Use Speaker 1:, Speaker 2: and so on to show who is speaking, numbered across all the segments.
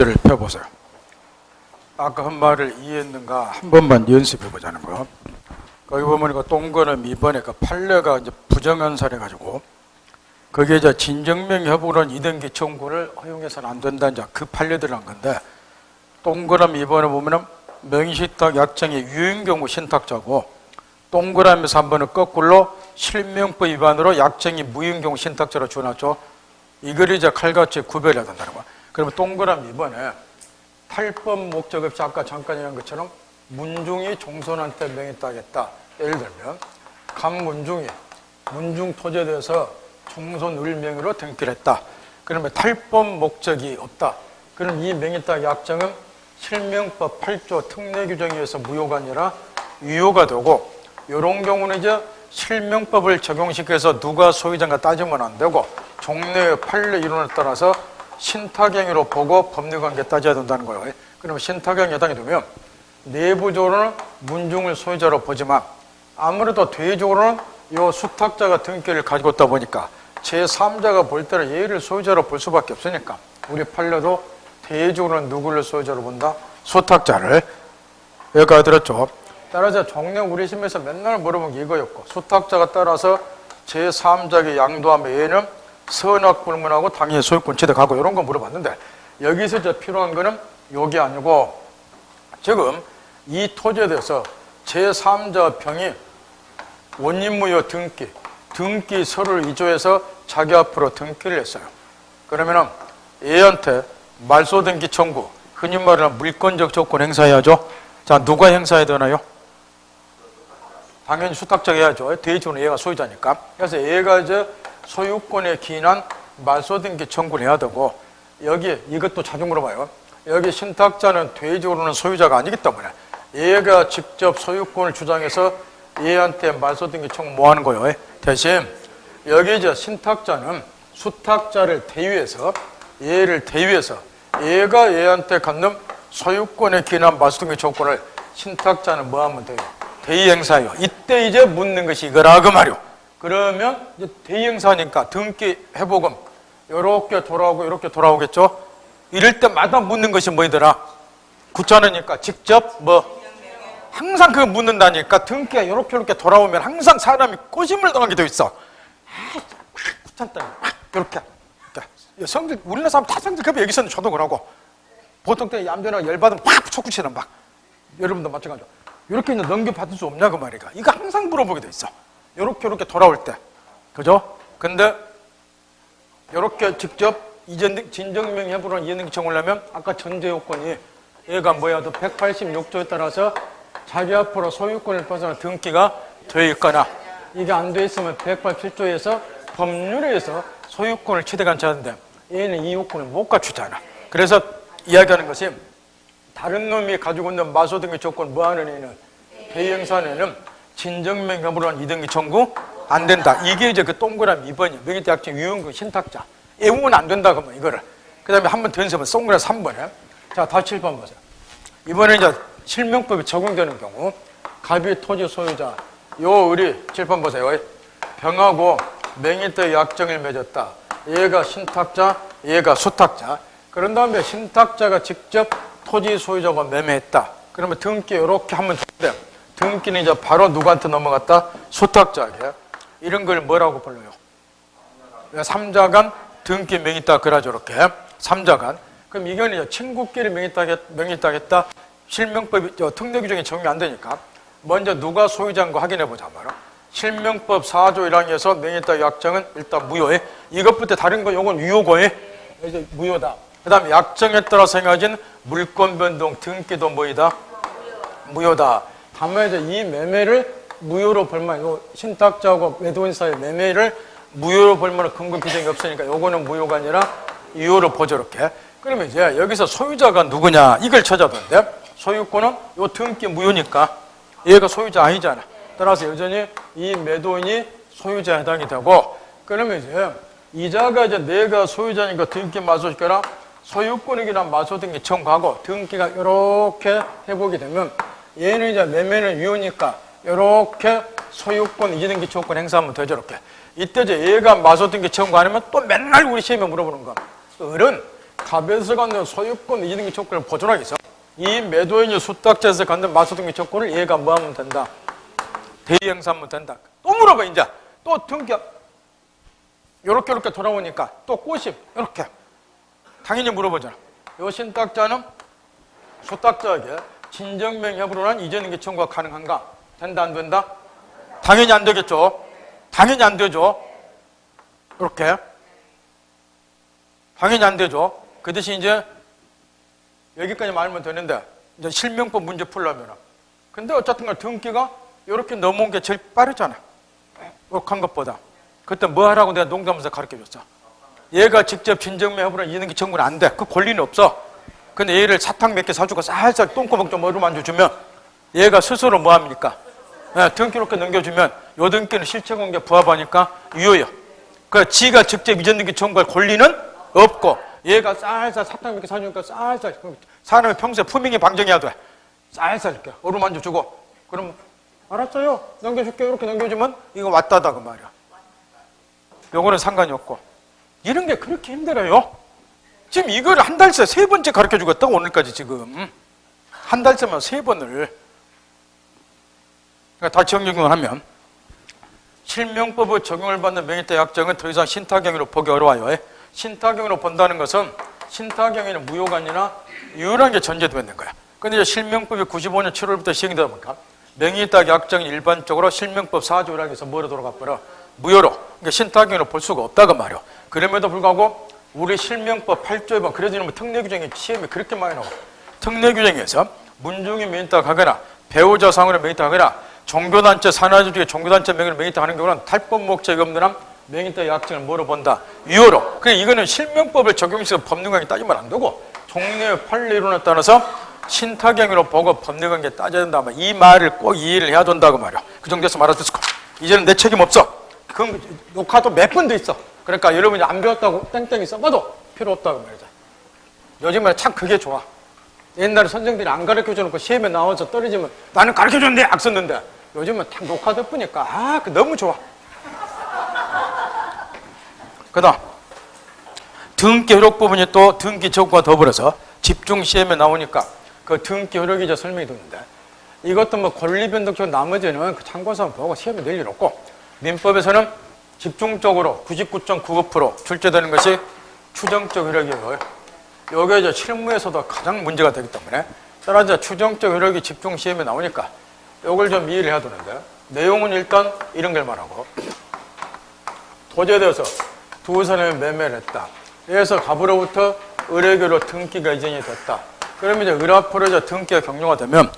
Speaker 1: 를 펴보세요. 아까 한 말을 이해했는가 한 번만 연습해 보자는 거. 거기 보면 그 동그라미 이번에 그 판례가 이제 부정한사래 가지고 거기에 이제 진정명 여부는 이등기 청구를 허용해서는 안 된다 이제 그 판례들을 한 건데, 동그라미 이번에 보면은 명의신탁 약정의 유효인 경우 신탁자고, 동그라미에서 한 번은 거꾸로 실명법 위반으로 약정이 무효인 경우 신탁자로 주어놨죠. 이걸 이제 칼같이 구별해야 된다는 거야. 그러면 동그라미 이번에 탈법 목적 없이 아까 잠깐 얘기한 것처럼 문중이 종손한테 명의따겠다. 예를 들면 강문중이 문중 토지에 대해서 종손 을명의로 등기를 했다. 그러면 탈법 목적이 없다. 그럼 이 명의따 약정은 실명법 8조 특례 규정에 의해서 무효가 아니라 유효가 되고, 이런 경우는 이제 실명법을 적용시켜서 누가 소유자인가 따지면 안 되고 종래의 판례 이론에 따라서 신탁행위로 보고 법률관계 따져야 된다는 거예요. 그러면 신탁행위에 해당이 되면 내부적으로는 문중을 소유자로 보지만 아무래도 대외적으로는 이 수탁자가 등기를 가지고 있다 보니까 제3자가 볼 때는 얘를 소유자로 볼 수밖에 없으니까 우리 판례도 대외적으로는 누구를 소유자로 본다? 수탁자를. 여기까지 들었죠? 따라서 종래 우리 심에서 맨날 물어본 게 이거였고, 수탁자가 따라서 제3자에게 양도하면 얘는 선악 불문하고 당연히 소유권 취득하고 이런 거 물어봤는데, 여기서 이제 필요한 거는 요게 아니고 지금 이 토지에 대해서 제3자 평이 원인무효 등기 서류를 위조해서 자기 앞으로 등기를 했어요. 그러면은 얘한테 말소 등기 청구, 흔히 말하는 물권적 조건 행사해야죠. 자, 누가 행사해야 되나요? 당연히 수탁자가 해야죠. 대의적으로 얘가 소유자니까. 그래서 얘가 이제 소유권에 기인한 말소 등기 청구를 해야 되고, 여기 이것도 자주 물어봐요. 여기 신탁자는 대의적으로는 소유자가 아니기 때문에 얘가 직접 소유권을 주장해서 얘한테 말소 등기 청구 뭐 하는 거예요? 대신 여기 이제 신탁자는 수탁자를 대위해서 얘를 대위해서 얘가 얘한테 갖는 소유권에 기인한 말소 등기 조건을 신탁자는 뭐 하면 돼요? 대의 행사예요. 이때 이제 묻는 것이 이거라 그 말이요. 그러면 이제 대의 행사니까 등기 회복금 이렇게 돌아오고 이렇게 돌아오겠죠. 이럴 때마다 묻는 것이 뭐이더라? 구차하니까 직접 뭐 항상 그거 묻는다니까. 등기가 이렇게 돌아오면 항상 사람이 꼬심을 당하게 되어 있어. 귀찮다. 이렇게. 성질 우리나라 사람 다 성질 급해. 여기서는 저도 그러고 보통 때 얌전하게 열받으면 확 촉구치는 막. 여러분도 마찬가지로. 이렇게 이제 넘겨받을 수 없냐 그 말이가. 이거 항상 물어보게 돼 있어. 이렇게 돌아올 때, 그죠? 근데 이렇게 직접 진정명 해부로 이해등기 청구를 하면 아까 전제 요건이 얘가 뭐야? 186조에 따라서 자기 앞으로 소유권을 벗어나 등기가 되어 있거나, 이게 안 돼 있으면 187조에서 법률에 의해서 소유권을 취득한 자인데 얘는 이 요건을 못 갖추잖아. 그래서 이야기하는 것이 다른 놈이 가지고 있는 말소 등기 조건 뭐 하는 애는 대의 행사는 진정명 여부로는 이등기 청구 안 된다. 이게 이제 그 동그라미 2번이에요. 명의대 약정 유효인금 신탁자. 애우면 안 된다 그러면 이거를. 그 다음에 한 번 더 연습은 동그라미 3번에. 자, 다시 7번 보세요. 이번에 이제 실명법이 적용되는 경우 갑이 토지 소유자 요 을이 7번 보세요. 병하고 명의대 약정을 맺었다. 얘가 신탁자, 얘가 수탁자. 그런 다음에 신탁자가 직접 토지 소유자가 매매했다. 그러면 등기 이렇게 하면 되는데, 등기는 이제 바로 누구한테 넘어갔다? 수탁자에게. 이런 걸 뭐라고 불러요? 삼자간 등기 명의따 그러죠. 이렇게 삼자간. 그럼 이건 이제 친구끼리 명의따겠다. 실명법이 특례 규정이 적용이 안 되니까 먼저 누가 소유자인 거 확인해 보자 말이야. 실명법 4조 1항에서 명의따 약정은 일단 무효해. 이것부터 다른 거 요건 유효고해. 이제 무효다. 그 다음에 약정에 따라서 행해진 물권 변동 등기도 뭐이다? 무효다. 다만 이제 이 매매를 무효로 벌만, 신탁자하고 매도인 사이의 매매를 무효로 벌만한 근거 규정이 없으니까 요거는 무효가 아니라 유효로 보죠. 이렇게. 그러면 이제 여기서 소유자가 누구냐 이걸 찾아보는데, 소유권은 요 등기 무효니까 얘가 소유자 아니잖아. 따라서 여전히 이 매도인이 소유자에 해당이 되고, 그러면 이제 이자가 이제 내가 소유자니까 등기 말소시켜라. 소유권이나 말소 등기 청구하고 등기가 이렇게 회복이 되면 얘는 이제 매매는 유효니까 이렇게 소유권 이전등기 조건 행사하면 되죠. 이렇게. 이때 이제 얘가 말소 등기 청구 안 하면 또 맨날 우리 시험에 물어보는 거. 을은 갑에서 갖는 소유권 이등기 청구를 보존하기 위해서 이 매도인이 수탁자에서 갖는 말소등기 청구를 얘가 뭐 하면 된다? 대의행사하면 된다. 또 물어봐 이제. 또 등기 요렇게 돌아오니까 또 꼬심 이렇게 당연히 물어보잖아. 요 신탁자는 수탁자에게 진정명협으로는 이전등기 청구가 가능한가? 된다 안 된다? 당연히 안 되겠죠. 당연히 안 되죠. 이렇게 당연히 안 되죠. 그 대신 이제 여기까지 말하면 되는데 이제 실명법 문제 풀려면 근데 어쨌든 간 등기가 이렇게 넘어온 게 제일 빠르잖아. 이렇게 한 것보다. 그때 뭐 하라고 내가 농담에서 가르쳐줬어. 얘가 직접 진정명협으로 이등기 청구는 안 돼. 그 권리는 없어. 근데 얘를 사탕 몇 개 사주고 살살 똥구멍 좀 어루만져 주면 얘가 스스로 뭐 합니까? 등기 이렇게 넘겨주면 요 등기는 실체공개 부합하니까 유효해요. 그러니까 지가 직접 이전등기 청구할 권리는 없고 얘가 쌀쌀 사탕 몇 개 사주니까 쌀쌀 사람이 평소에 품행이 방정해야 돼. 쌀쌀 이렇게 어루만져 주고 그럼 알았어요. 넘겨줄게. 이렇게 넘겨주면 이거 왔다다 그 말이야. 요거는 상관이 없고 이런 게 그렇게 힘들어요. 지금 이걸 한 달 새 세 번째 가르쳐 주겠다고 오늘까지 지금 한 달 새만 세 번을 그러니까 다시 정리를 하면 실명법의 적용을 받는 명의대 약정은 더 이상 신탁행위로 보기 어려워요. 신탁행위로 본다는 것은 신탁행위는 무효가 아니라 유효한 게 전제되어 있는 거야. 근데 이제 실명법이 95년 7월부터 시행이 되다 보니까 명의딱 약정이 일반적으로 실명법 4조 1항에서 뭐로 돌아가 버려? 무효로. 그러니까 신탁행위로 볼 수가 없다고 말이야. 그럼에도 불구하고 우리 실명법 8조에 보면 그래도 이런 특례규정이 시험에 그렇게 많이 나와. 특례규정에서 문중이 명의딱 하거나 배우자 상으로 명의딱 하거나 종교단체 산하주 중에 종교단체 명의로 명의딱 하는 경우는 탈법 목적이 없는 한 명의딱 약정을 뭐로 본다? 유효로. 그래 이거는 실명법을 적용해서 법률관계 따지면 안 되고 종래의 판례론에 따라서 신탁행위로 보고 법률관계 따져야 된다. 이 말을 꼭 이해를 해야 된다고 말이야. 그 정도에서 말아듣을 거. 이제는 내 책임 없어. 그 녹화도 몇 번도 있어. 그러니까 여러분이 안 배웠다고 땡땡이 써봐도 필요 없다고 말이죠. 요즘에 참 그게 좋아. 옛날에 선생들이 안 가르쳐줘놓고 시험에 나와서 떨어지면 나는 가르쳐줬는데 악 썼는데 요즘은 딱 녹화 덮으니까 그 너무 좋아. 그 다음 등기 효력 부분이 또 등기 적과 더불어서 집중 시험에 나오니까 그 등기 효력이 이제 설명이 되는데 이것도 뭐 권리변동적 나머지는 그 참고서 보고 시험에 낼 일 없고 민법에서는 집중적으로 99.99% 출제되는 것이 추정적 효력이에요. 여기에 이제 실무에서도 가장 문제가 되기 때문에 따라서 추정적 효력이 집중 시험에 나오니까 이걸 좀 이해를 해야 되는데 내용은 일단 이런 걸 말하고 도제되어서 두 사람이 매매를 했다. 그래서 갑으로부터 을에게로 등기가 이전이 됐다. 그러면 이제 을 앞으로 이제 등기가 격려가 되면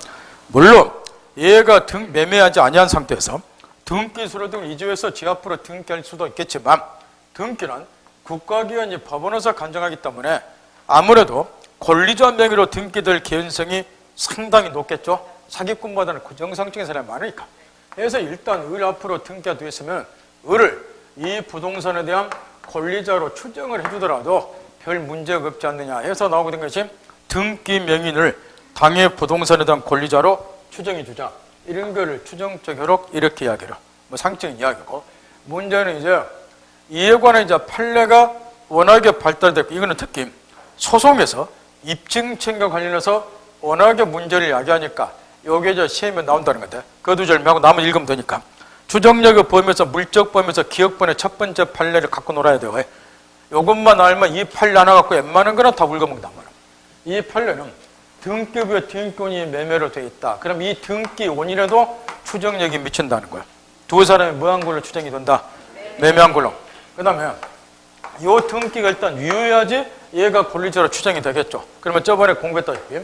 Speaker 1: 물론 얘가 매매하지 아니한 상태에서 등기 수로 등을 이주해서 지 앞으로 등기할 수도 있겠지만 등기는 국가기관이 법원에서 간정하기 때문에 아무래도 권리자 명의로 등기될 개연성이 상당히 높겠죠. 사기꾼보다는 그 정상적인 사람이 많으니까. 그래서 일단 을 앞으로 등기가 되어 있으면 을을 이 부동산에 대한 권리자로 추정을 해주더라도 별 문제가 없지 않느냐 해서 나오게 된 것이 등기 명인을 당해 부동산에 대한 권리자로 추정해 주자. 이런 거를 추정적 효력 이렇게 이야기를 뭐 상적인 이야기고 문제는 이제 이에 관한 이제 판례가 워낙에 발달됐고 이거는 특히 소송에서 입증책과 관련해서 워낙에 문제를 야기하니까 요게 이제 시험에 나온다는 건데 그 두 절미하고 남은 읽으면 되니까 추정력의 범위에서 물적 범위에서 기억번의 첫 번째 판례를 갖고 놀아야 돼요. 요것만 알면 이 판례 하나 갖고 웬만한 거나 다 울거먹는단 말이야. 이 판례는 등기부의 등기원이 매매로 되어 있다. 그럼 이 등기원인에도 추정력이 미친다는 거야. 두 사람이 뭐한 걸로 추정이 된다? 매매한 걸로. 그 다음에 이 등기가 일단 유효해야지 얘가 권리자로 추정이 되겠죠. 그러면 저번에 공부했다시피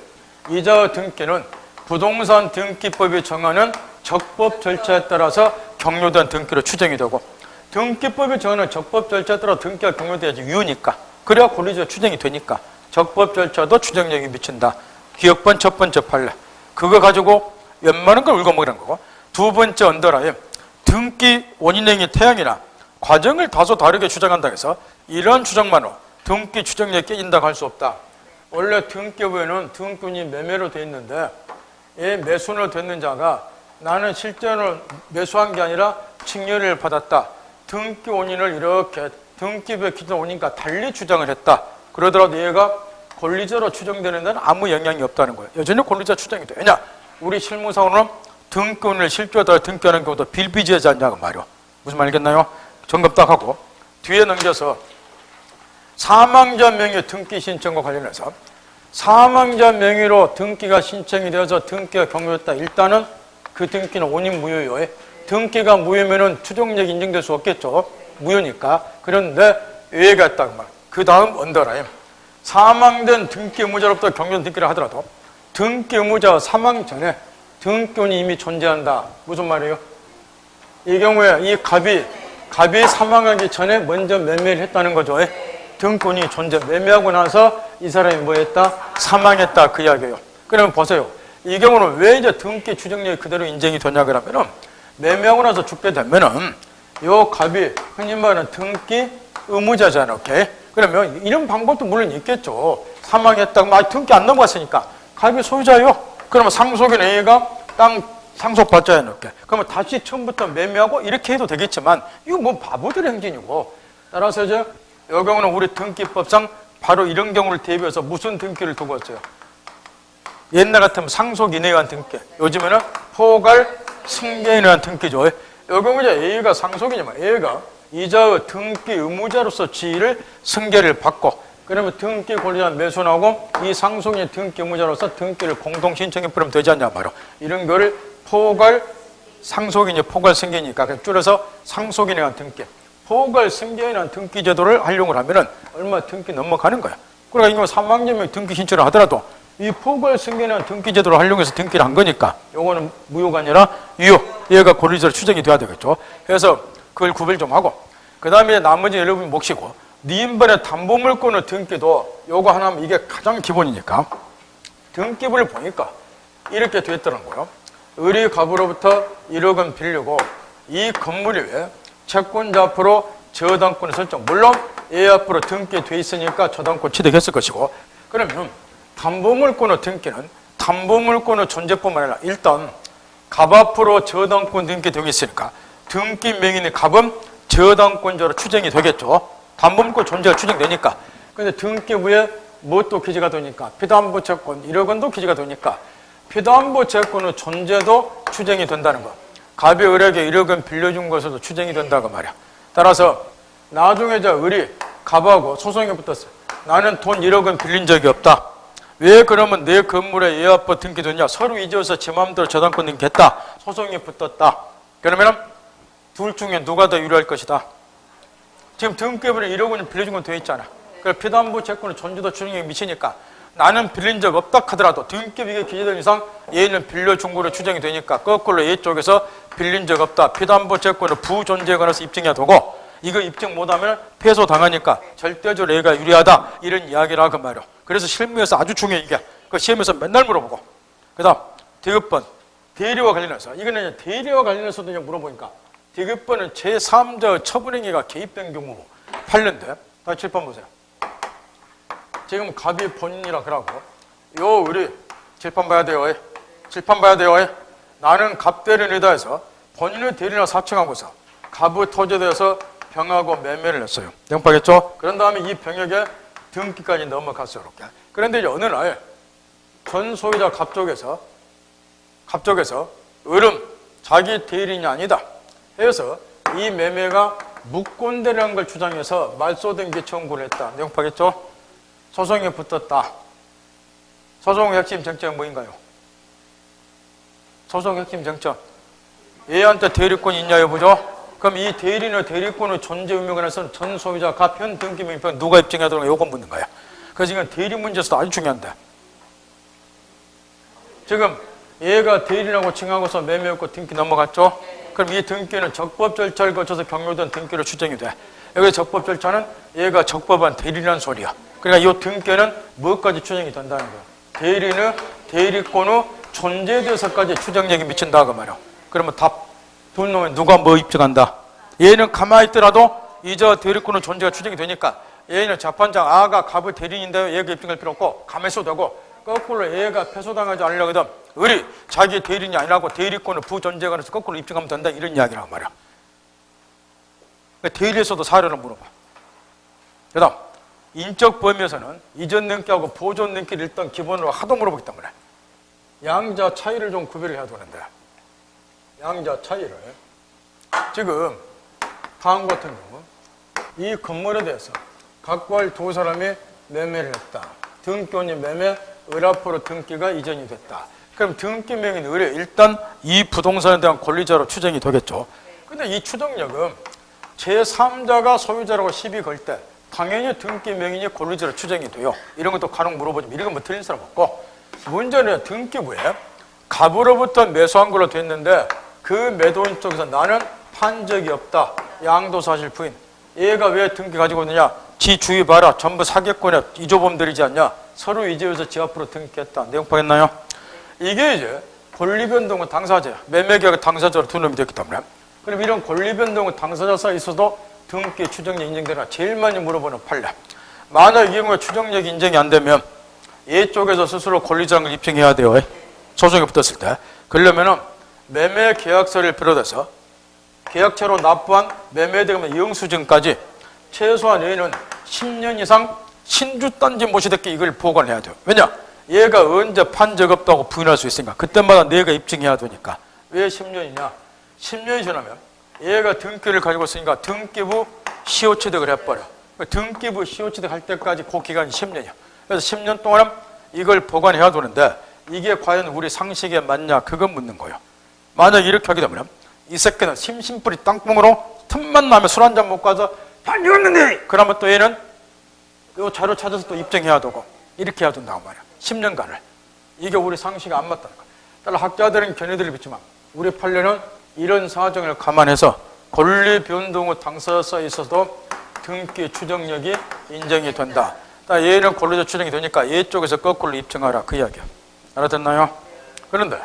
Speaker 1: 이자 등기는 부동산 등기법이 정하는 적법 절차에 따라서 격려된 등기로 추정이 되고 등기법이 정하는 적법 절차에 따라 등기가 격려돼야지 유효니까 그래야 권리자 추정이 되니까 적법 절차도 추정력이 미친다. 기억번 첫 번째 판례 그거 가지고 웬만한 걸 울거먹으라는 거고 두 번째 언더라인 등기 원인행위 태양이나 과정을 다소 다르게 주장한다 해서 이런 주장만으로 등기 추정력이 깨진다고 할 수 없다. 원래 등기부에는 등기원이 매매로 돼 있는데 이 매수로 됐는 자가 나는 실제로 매수한 게 아니라 증여를 받았다. 등기 원인을 이렇게 등기부의 기존 원인과 달리 주장을 했다. 그러더라도 얘가 권리자로 추정되는 데는 아무 영향이 없다는 거예요. 여전히 권리자 추정이 돼. 왜냐? 우리 실무상으로는 등기운을 실조하다가 등기하는 경우도 빌비재자냐고 말이요. 무슨 말이겠나요? 점검 딱 하고 뒤에 넘겨서 사망자 명의 등기 신청과 관련해서 사망자 명의로 등기가 신청이 되어서 등기가 경료됐다. 일단은 그 등기는 원인 무효요. 등기가 무효면은 추정력이 인정될 수 없겠죠. 무효니까. 그런데 예외가 있다고 말. 그 다음 언더라인. 사망된 등기 의무자로부터 경료된 등기를 하더라도 등기 의무자가 사망 전에 등기운이 이미 존재한다. 무슨 말이에요? 이 경우에 이 갑이 사망하기 전에 먼저 매매를 했다는 거죠. 등기운이 존재, 매매하고 나서 이 사람이 뭐 했다? 사망했다. 그 이야기예요. 그러면 보세요. 이 경우는 왜 이제 등기 추정력이 그대로 인정이 되냐 그러면은 매매하고 나서 죽게 되면은 요 갑이 흔히 말하는 등기 의무자잖아. 오케이? 그러면 이런 방법도 물론 있겠죠. 사망했다고 막 등기 안 넘어갔으니까 갑이 소유자예요. 그러면 상속인 A가 땅 상속받자에 넣게. 그러면 다시 처음부터 매매하고 이렇게 해도 되겠지만 이거 뭐 바보들의 행진이고. 따라서 이제 이 경우는 우리 등기법상 바로 이런 경우를 대비해서 무슨 등기를 두고 있어요? 옛날 같으면 상속인에 의한 등기. 요즘에는 포괄 승계인에 의한 등기죠. 이 경우 이제 A가 상속이지만 A가 이자의 등기 의무자로서 지위를 승계를 받고 그러면 등기 권리자 매수하고 이 상속인이 등기 의무자로서 등기를 공동 신청해 버리면 되지 않냐 말이야. 이런 거를 포괄 상속인이 포괄 승계니까 줄여서 상속인에 의한 등기. 포괄 승계에 의한 등기 제도를 활용을 하면은 얼마 등기 넘어가는 거야. 그러니까 이거 사망자명 등기 신청을 하더라도 이 포괄 승계에 의한 등기 제도를 활용해서 등기를 한 거니까 요거는 무효가 아니라 유효. 얘가 권리자로 추정이 돼야 되겠죠. 그래서 그걸 구별 좀 하고 그 다음에 나머지 여러분이 몫이고 니인번의 담보물권의 등기도 요거 하나면 이게 가장 기본이니까 등기부를 보니까 이렇게 돼 있더라는 거예요. 의리 갑으로부터 1억 원 빌리고 이 건물이 왜 채권자 앞으로 저당권을 설정. 물론 얘 앞으로 등기돼 있으니까 저당권 취득했을 것이고 그러면 담보물권의 등기는 담보물권의 존재뿐만 아니라 일단 갑 앞으로 저당권 등기되어 있으니까 등기 명인의 갑은 저당권자로 추정이 되겠죠. 담보물권 존재가 추정되니까. 근데 등기부에 뭣도 기재가 되니까 피담보 채권 1억 원도 기재가 되니까 피담보 채권의 존재도 추정이 된다는 거. 갑이 을에게 1억 원 빌려준 것으로도 추정이 된다고 말이야. 따라서 나중에 을이 갑하고 소송이 붙었어. 나는 돈 1억 원 빌린 적이 없다. 왜 그러면 내 건물에 얘 앞으로 등기됐냐? 서로 잊어서 제 마음대로 저당권 등기했다. 소송이 붙었다. 그러면 둘 중에 누가 더 유리할 것이다? 지금 등기부에 1억 원을 빌려준 건 돼 있잖아. 그 피담보 채권의 존재도 추정력이 미치니까 나는 빌린 적 없다 하더라도 등기부에 기재된 이상 얘는 빌려준 거로 추정이 되니까 거꾸로 얘 쪽에서 빌린 적 없다. 피담보 채권의 부존재에 관해서 입증해야 되고 이거 입증 못하면 패소 당하니까 절대적으로 얘가 유리하다. 이런 이야기를 하고 말이야. 그래서 실무에서 아주 중요해 이게. 그 시험에서 맨날 물어보고. 그 다음 디귿번 대리와 관련해서 이거는 대리와 관련해서도 그냥 물어보니까 디귿번은 제3자 처분행위가 개입된 경우 8년대. 다시 7번 보세요. 지금 갑이 본인이라 그러고 요 우리 7번 봐야 돼요. 7번 봐야 돼요. 나는 갑 대리이다 해서 본인의 대리나 사칭하고서 갑의 토지에 대해서 병하고 매매를 했어요. 영파겠죠? 그런 다음에 이 병역에 등기까지 넘어갔어요. 이렇게. 그런데 이제 어느 날 전 소유자 갑 쪽에서 을은 자기 대리인이 아니다 해서 이 매매가 무권대리라는 걸 주장해서 말소등기 청구를 했다. 영파겠죠? 소송이 붙었다. 소송의 핵심 쟁점은 뭐인가요? 소송의 핵심 쟁점. 얘한테 대리권이 있냐 여보죠? 그럼 이 대리인의 대리권의 존재 의무에 관해서는 전 소유자 갑현 등기 명의편 누가 입증해야 되는 거 요건 묻는 거야. 그래서 이건 대리 문제에서도 아주 중요한데. 지금 얘가 대리라고 칭하고서 매매했고 등기 넘어갔죠? 그럼 이 등기는 적법 절차를 거쳐서 경료된 등기로 추정이 돼. 여기 적법 절차는 얘가 적법한 대리라는 소리야. 그러니까 이 등기는 뭐까지 추정이 된다는 거야. 대리는 대리권의 존재에 대해서까지 추정력이 미친다고 말이야. 그러면 답. 두 놈에 누가 뭐 입증한다? 얘는 가만히 있더라도 이자 대리권의 존재가 추정이 되니까 얘는 재판장 아가 갑의 대리인인데 얘가 입증할 필요 없고 가만히 있어도 되고 거꾸로 얘가 패소당하지 않으려거든 을이 자기 대리인이 아니라고 대리권의 부존재에 관해서 거꾸로 입증하면 된다 이런 이야기라고 말이야. 대리에서도 사례를 물어봐. 그 다음 인적 범위에서는 이전 등기하고 보존 등기를 일단 기본으로 하도 물어보기 때문에 양자 차이를 좀 구별을 해야 되는데, 양자 차이를 지금 다음 같은 경우 이 건물에 대해서 각각 두 사람이 매매를 했다. 등기원이 매매, 을 앞으로 등기가 이전이 됐다. 그럼 등기 명인 을이 일단 이 부동산에 대한 권리자로 추정이 되겠죠. 근데 이 추정력은 제3자가 소유자라고 시비 걸 때 당연히 등기 명인이 권리자로 추정이 돼요. 이런 것도 간혹 물어보지만 이런 건 뭐 틀린 사람 없고, 문제는 등기부에 갑으로부터 매수한 걸로 됐는데 그 매도인 쪽에서 나는 판 적이 없다. 양도사실 부인. 얘가 왜 등기 가지고 있느냐? 지 주의 봐라. 전부 사기꾼의 이조범들이지 않냐? 서로 이제해서 지 앞으로 등기했다. 내용 보겠나요? 이게 이제 권리변동은 당사자, 매매계약 당사자로 두 놈이 됐기 때문에, 그럼 이런 권리변동은 당사자 사이에 있어도 등기 추정력 인정되나 제일 많이 물어보는 판례. 만약 이 경우에 추정력이 인정이 안 되면 얘 쪽에서 스스로 권리자인 걸 입증해야 돼요. 소송이 붙었을 때. 그러려면은 매매 계약서를 비롯해서 계약처로 납부한 매매대금 영수증까지 최소한 얘는 10년 이상 신주단지 모시됐기 이걸 보관해야 돼요. 왜냐? 얘가 언제 판 적 없다고 부인할 수 있으니까. 그때마다 내가 입증해야 되니까. 왜 10년이냐? 10년이 지나면 얘가 등기를 가지고 있으니까 등기부 시효취득을 해버려. 등기부 시효취득 할 때까지 그 기간이 10년이야. 그래서 10년 동안 이걸 보관해야 되는데 이게 과연 우리 상식에 맞냐? 그건 묻는 거예요. 만약 이렇게 하게 되면 이 새끼는 심심풀이 땅콩으로 틈만 나면 술 한잔 먹고 와서 판 적었는데! 그러면 또 얘는 이 자료 찾아서 또 입증해야 되고 이렇게 해야 된다고 말이야. 10년간을. 이게 우리 상식에 안 맞다는 거야. 따라 학자들은 견해들을 비추지만 우리 판례는 이런 사정을 감안해서 권리 변동 후 당사자에 있어도 등기 추정력이 인정이 된다. 얘는 권리자 추정이 되니까 얘 쪽에서 거꾸로 입증하라. 그 이야기야. 알아듣나요? 그런데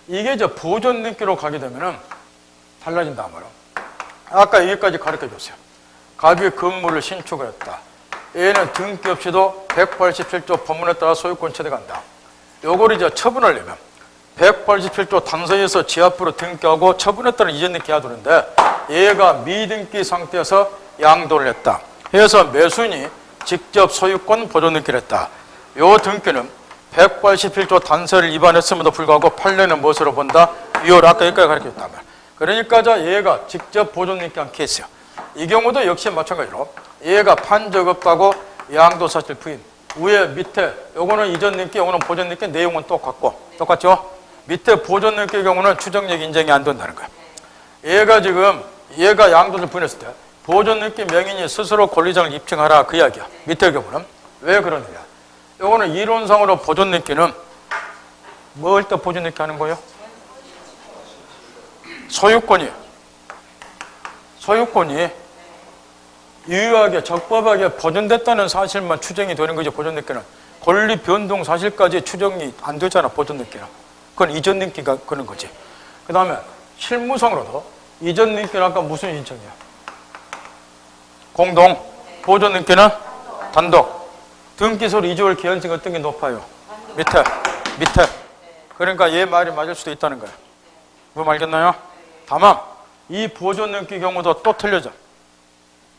Speaker 1: 이게 이제 보존 등기로 가게 되면은 달라진다 말이야. 아까 여기까지 가르쳐 줬어요. 갑이 건물을 신축을 했다. 얘는 등기 없이도 187조 법문에 따라 소유권 취득한다. 요걸 이제 처분하려면 187조 당사에서 지 앞으로 등기하고 처분에 따라 이전 등기해야 되는데 얘가 미등기 상태에서 양도를 했다. 해서 매수인이 직접 소유권 보존 등기를 했다. 요 등기는 187조 단서를 위반했음에도 불구하고 판례는 무엇으로 본다? 위헌. 아까 여기까지 가르쳤단 말이야. 그러니까 얘가 직접 보존 등기한 케이스야. 이 경우도 역시 마찬가지로 얘가 판 적 없다고 양도사실 부인. 위에 밑에 요거는 이전 등기, 요거는 보존 등기, 내용은 똑같고 똑같죠? 밑에 보존 등기의 경우는 추정력 인정이 안 된다는 거야. 얘가 양도를 부인했을 때 보존 등기 명인이 스스로 권리자를 입증하라. 그 이야기야. 밑에 경우는 왜 그러느냐? 요거는 이론상으로 보존 등기는 뭘 때 보존 등기 하는 거예요? 소유권이 유효하게 적법하게 보존됐다는 사실만 추정이 되는 거죠. 보존 등기는 권리 변동 사실까지 추정이 안 되잖아. 보존 등기는 그건 이전 등기가 그런 거지. 그 다음에 실무상으로도 이전 등기는 아까 무슨 인정이야? 공동. 보존 등기는 단독. 등기소로 이주할 개연성이 어떤 게 높아요? 밑에. 그러니까 얘 말이 맞을 수도 있다는 거야. 뭐 알겠나요? 다만 이 보존 등기 경우도 또 틀려져.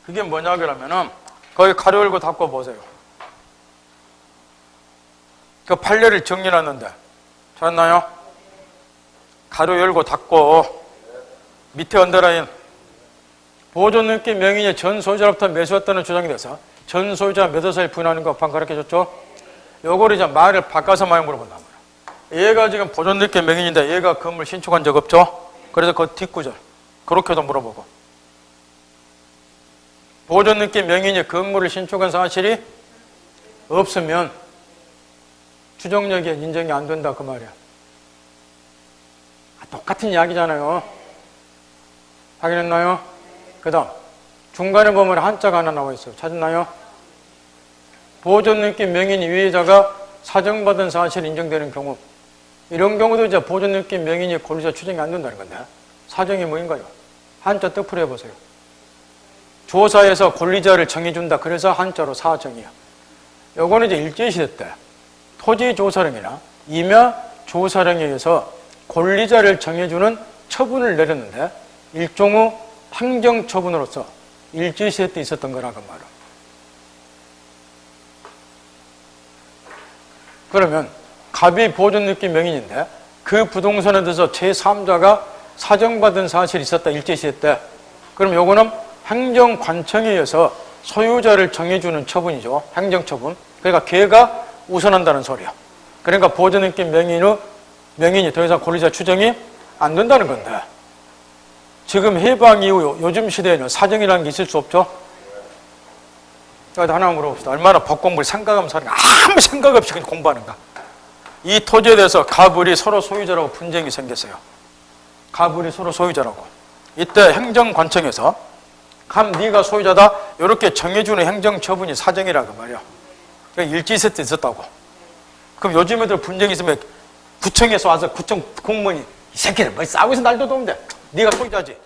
Speaker 1: 그게 뭐냐 그러면은 거기 가로 열고 닫고 보세요. 그 판례를 정리해놨는데 찾았나요? 가로 열고 닫고 밑에 언더라인 보존 등기 명인이 전 소유자로부터 매수했다는 주장이 돼서 전 소유자 매도사를 부인하는 거 방 가르쳐줬죠? 요걸 이제 말을 바꿔서 많이 물어본단 말이야. 얘가 지금 보존 등기 명인인데 얘가 건물 신축한 적 없죠? 그래서 그 뒷구절 그렇게도 물어보고 보존 등기 명인이 건물을 신축한 사실이 없으면 추정력이 인정이 안 된다 그 말이야. 똑같은 이야기잖아요. 확인했나요? 그 다음 중간에 보면 한자가 하나 나와 있어요. 찾았나요? 보존 등기 명인 유해자가 사정받은 사실이 인정되는 경우, 이런 경우도 이제 보존 등기 명인이 권리자 추정이 안 된다는 건데 사정이 뭐인가요? 한자 뜻풀이 해보세요. 조사에서 권리자를 정해준다. 그래서 한자로 사정이야. 요거는 이제 일제시대 때 토지조사령이나 임야조사령에 의해서 권리자를 정해주는 처분을 내렸는데 일종의 행정처분으로서 일제시대 때 있었던 거라고 말이야. 그러면 갑이 보존느낌 명인인데 그 부동산에 대해서 제3자가 사정받은 사실이 있었다, 일제시했대. 그럼 요거는 행정관청에 의해서 소유자를 정해주는 처분이죠. 행정처분. 그러니까 걔가 우선한다는 소리야. 그러니까 보존느낌 명인이 더 이상 권리자 추정이 안 된다는 건데, 지금 해방 이후 요즘 시대에는 사정이라는 게 있을 수 없죠. 그러니까 하나 물어봅시다. 얼마나 법 공부를 생각하면서 하는가, 아무 생각 없이 그냥 공부하는가. 이 토지에 대해서 가불이 서로 소유자라고 분쟁이 생겼어요. 가불이 서로 소유자라고. 이때 행정관청에서 감 네가 소유자다 이렇게 정해주는 행정처분이 사정이라고 말이야. 그러니까 일지세트 있었다고. 그럼 요즘 애들 분쟁이 있으면 구청에서 와서 구청 공무원이 이 새끼들 뭐 싸우고 있어 날도 더운데 네가 소유자지.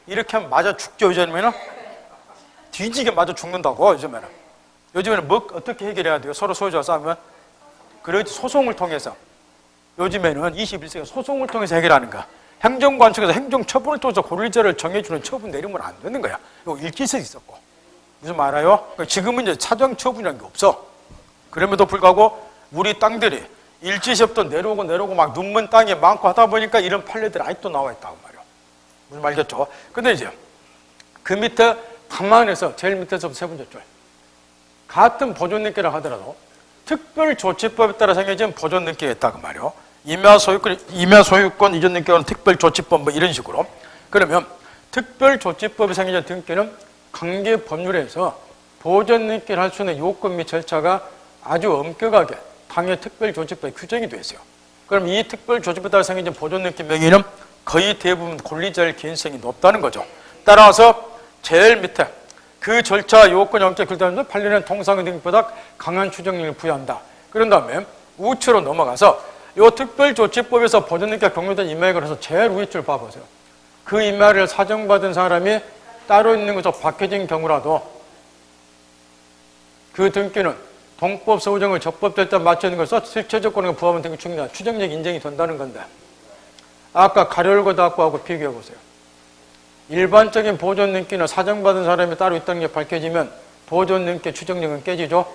Speaker 1: 이렇게 하면 맞아 죽죠. 요즘에는 뒤지게 맞아 죽는다고. 요즘에는 뭐 어떻게 해결해야 돼요? 서로 소유자가 싸우면 그러지 소송을 통해서. 요즘에는 21세기 소송을 통해서 해결하는 거야. 행정관청에서 행정처분을 통해서 권리자를 정해주는 처분 내리면 안 되는 거야. 이거 일기세 있었고. 무슨 말 알아요? 지금은 이제 사정처분이라는 게 없어. 그럼에도 불구하고 우리 땅들이 일지시부터 내려오고 막 눈먼 땅이 많고 하다 보니까 이런 판례들이 아직도 나와 있다고 말이야. 무슨 말이겠죠? 근데 이제 그 밑에 가만해서 제일 밑에서 세 번째 줄. 같은 보존능계라 하더라도 특별조치법에 따라 생겨진 보존능계가 있다고 말이야. 임야소유권 이전 등기는 특별조치법 뭐 이런 식으로. 그러면 특별조치법에 생겨진 등기는 관계 법률에서 보존등기를 할 수 있는 요건 및 절차가 아주 엄격하게 당해 특별조치법에 규정이 되어 있어요. 그럼 이 특별조치법에 따라 생겨진 보존등기 명의는 거의 대부분 권리자의 개인성이 높다는 거죠. 따라서 제일 밑에 그 절차 요건 영적 결단은 판례는 통상의 등기보다 강한 추정력을 부여한다. 그런 다음에 우측으로 넘어가서 이 특별조치법에서 보존등기가 경료된 임야에 관해서 제일 위에 줄 봐보세요. 그 임야를 사정받은 사람이 따로 있는 것으로 바뀌어진 경우라도 그 등기는 동법 소유정을 적법절차 맞추는 것으로 실체조건에 부합하는 등기 충분히 추정력 인정이 된다는 건데, 아까 가려울고닫고하고 비교해보세요. 일반적인 보존등기는 사정받은 사람이 따로 있다는 게 밝혀지면 보존등기 추정력은 깨지죠.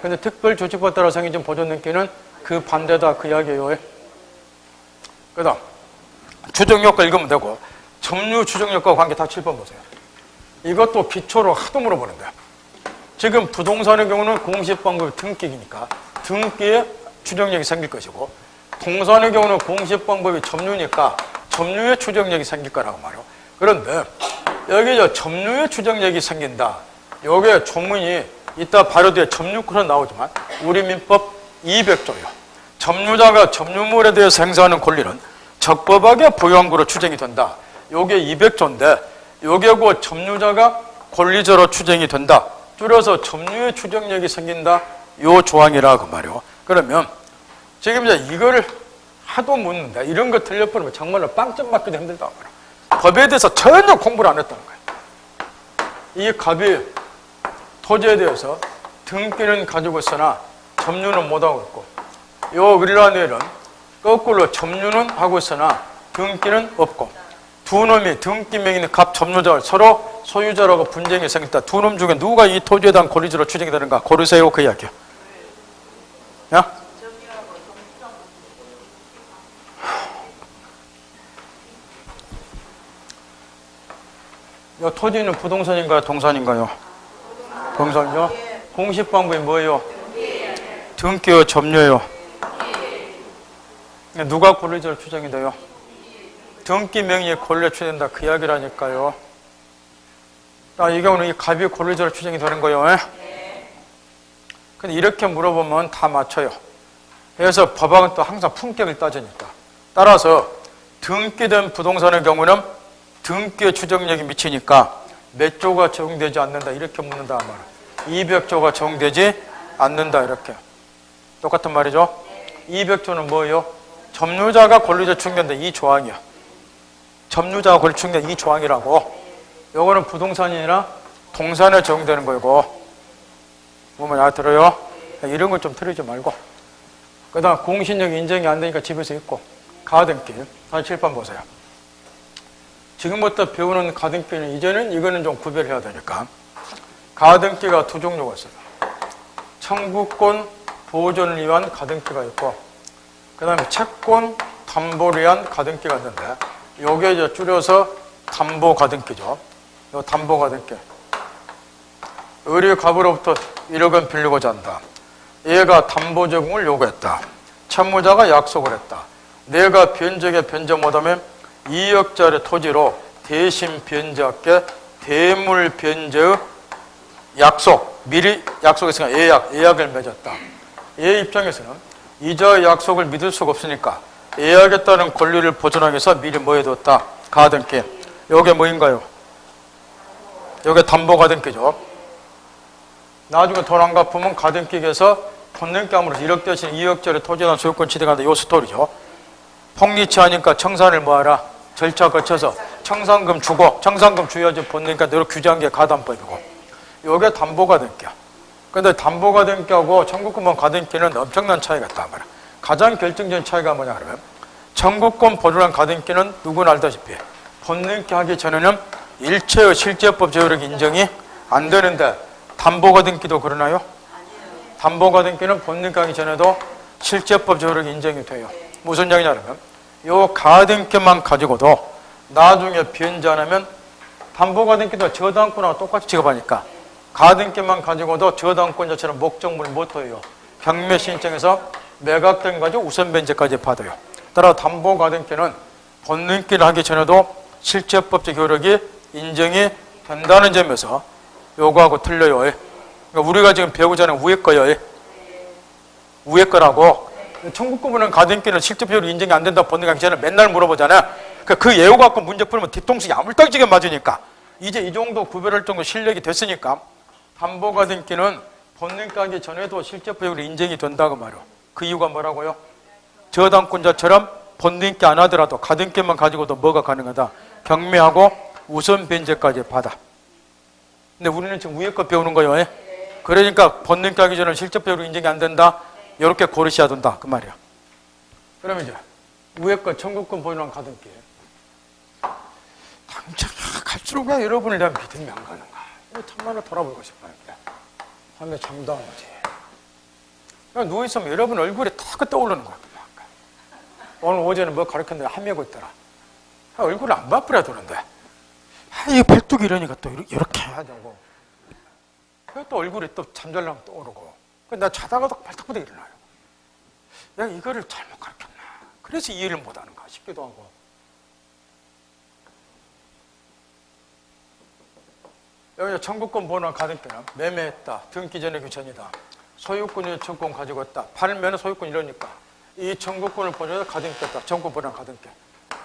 Speaker 1: 근데 특별조치법에 따라 생긴 보존등기는 그 반대다, 그 이야기예요. 그 다음 추정력과 읽으면 되고, 점유 추정력과 관계 다 7번 보세요. 이것도 기초로 하도 물어보는데, 지금 부동산의 경우는 공시방법이 등기이니까 등기에 추정력이 생길 것이고, 동산의 경우는 공시방법이 점유니까 점유에 추정력이 생길 거라고 말이에요. 그런데 여기 점유에 추정력이 생긴다, 여기에 조문이 이따 바로 뒤에 점유권은 나오지만 우리 민법 200조요. 점유자가 점유물에 대해서 행사하는 권리는 적법하게 보유한 거로 추정이 된다. 요게 200조인데 요게 그 점유자가 권리자로 추정이 된다. 줄여서 점유의 추정력이 생긴다. 요 조항이라고 말이요. 그러면 지금 이제 이거를 하도 묻는데 이런 거 틀려버리면 정말로 빵점 맞기도 힘들다고 말이야. 법에 대해서 전혀 공부를 안 했다는 거예요. 이 갑이 토지에 대해서 등기는 가지고 있으나 점유는 못하고 있고, 요 을라뇌는 거꾸로 점유는 하고 있으나 등기는 없고, 두 놈이 등기 명의는 갑 점유자를 서로 소유자라고 분쟁이 생겼다. 두 놈 중에 누가 이 토지에 대한 권리자로 추정이 되는가 고르세요. 그 이야기야. 야? 이 토지는 부동산인가요? 동산인가요? 동산이요? 공시 방법이 뭐예요? 등기요? 점유요? 누가 권리자로 추정이 돼요? 등기 명의에 권리가 추정된다. 그 이야기라니까요. 이 경우는 이 갑이 권리자로 추정이 되는 거예요. 근데 이렇게 물어보면 다 맞춰요. 그래서 법학은 또 항상 품격을 따지니까. 따라서 등기된 부동산의 경우는 등기의 추정력이 미치니까 몇 조가 적용되지 않는다. 이렇게 묻는다 말이에요. 200조가 적용되지 않는다. 이렇게. 똑같은 말이죠. 200조는 뭐예요? 점유자가 권리자 추정된다. 이 조항이야. 점유자가 권리 추정된다. 이 조항이라고. 요거는 부동산이 아니라 동산에 적용되는 거고. 뭐만 알아들어요? 이런 걸 좀 틀리지 말고. 그 다음 공신력 인정이 안 되니까 집에서 있고. 가등기. 다시 7번 보세요. 지금부터 배우는 가등기는 이제는 이거는 좀 구별해야 되니까. 가등기가 두 종류가 있어요. 청구권, 보존을 위한 가등기가 있고, 그 다음에 채권 담보를 위한 가등기가 있는데, 요게 이제 줄여서 담보 가등기죠. 요 담보 가등기. 의뢰갑으로부터 1억원 빌리고자 한다. 얘가 담보 제공을 요구했다. 채무자가 약속을 했다. 내가 변제에 변제 못하면 2억짜리 토지로 대신 변제할게. 대물 변제의 약속, 미리 약속했으니까 예약을 맺었다. 얘 입장에서는 이자 약속을 믿을 수가 없으니까 예약에 따른 권리를 보존하기 위해서 미리 뭐 해뒀다? 가등기. 요게 뭐인가요? 요게 담보 가등기죠. 나중에 돈 안 갚으면 가등기에서 본nem게 함으로써 1억 대신 2억짜리 토지나 소유권 취득한다. 요 스토리죠. 폭리치 하니까 청산을 뭐하라? 절차 거쳐서 청산금 주고, 청산금 주어야지 본nem게 대로 규제한 게 가담법이고, 요게 담보 가등기야. 근데 담보 가등기하고 청구권 가등기는 엄청난 차이가 있단 말이야. 가장 결정적인 차이가 뭐냐 그러면, 청구권 보존한 가등기는 누구나 알다시피 본nem게 하기 전에는 일체의 실제법 제어력 인정이 안 되는데, 담보 가등기도 그러나요? 담보 가등기는 본nem게 하기 전에도 실제법 제어력 인정이 돼요. 무슨 얘기냐면, 요 가등기만 가지고도 나중에 변제 안 하면, 담보 가등기도 저당권하고 똑같이 취급하니까 가등기만 가지고도 저당권 자체는 목적물 못 해요. 경매 신청에서 매각된 가지고 우선 변제까지 받아요. 따라 담보 가등기는 본nem기를 하기 전에도 실제법적 효력이 인정이 된다는 점에서 요거하고 틀려요. 그러니까 우리가 지금 배우자 하는 위에 거예요. 위에 거라고. 청구권은 가등기는 실제법적으로 인정이 안 된다 본nem기 하기 전에 맨날 물어보잖아요. 그 예우 갖고 문제 풀면 뒤통수 야물딱지게 맞으니까 이제 이 정도 구별할 정도 실력이 됐으니까 담보 가등기는 본nem기 하기 전에도 실제법적으로 인정이 된다고 말이요. 그 이유가 뭐라고요? 저당권자처럼 본nem기 안 하더라도 가등기만 가지고도 뭐가 가능하다? 경매하고 우선 변제까지 받아. 근데 우리는 지금 위에 거 배우는 거예요. 그러니까 본nem기 하기 전에 실제법적으로 인정이 안 된다. 이렇게 고르셔야 된다. 그 말이야. 그러면 이제 위에 거 청구권 보존한 가등기. 당장 갈수록 왜 여러분을 대한 믿음이 안 가는가? 이거 참말로 돌아보고 싶어요. 하면 장담한 거지. 그냥 누워있으면 여러분 얼굴에 탁 떠오르는 거야. 오늘 오전에 뭐 가르쳤는데 함매고 있더라. 얼굴을 안 바쁘려 도는데. 이 팔뚝이 이러니까 또 이렇게 해야 되고. 또 얼굴이 또 잠잘랑 떠오르고. 나 자다가도 발탁부터 일어나요. 내가 이거를 잘못 가르쳤나. 그래서 이해를 못하는가 싶기도 하고. 여기 청구권 보존한 가등기는 매매했다. 등기 전에 규천이다. 소유권이 청구권 가지고 있다. 팔면 소유권 이러니까 이 청구권을 보존해서 가등기했다. 청구권 보존한 가등기.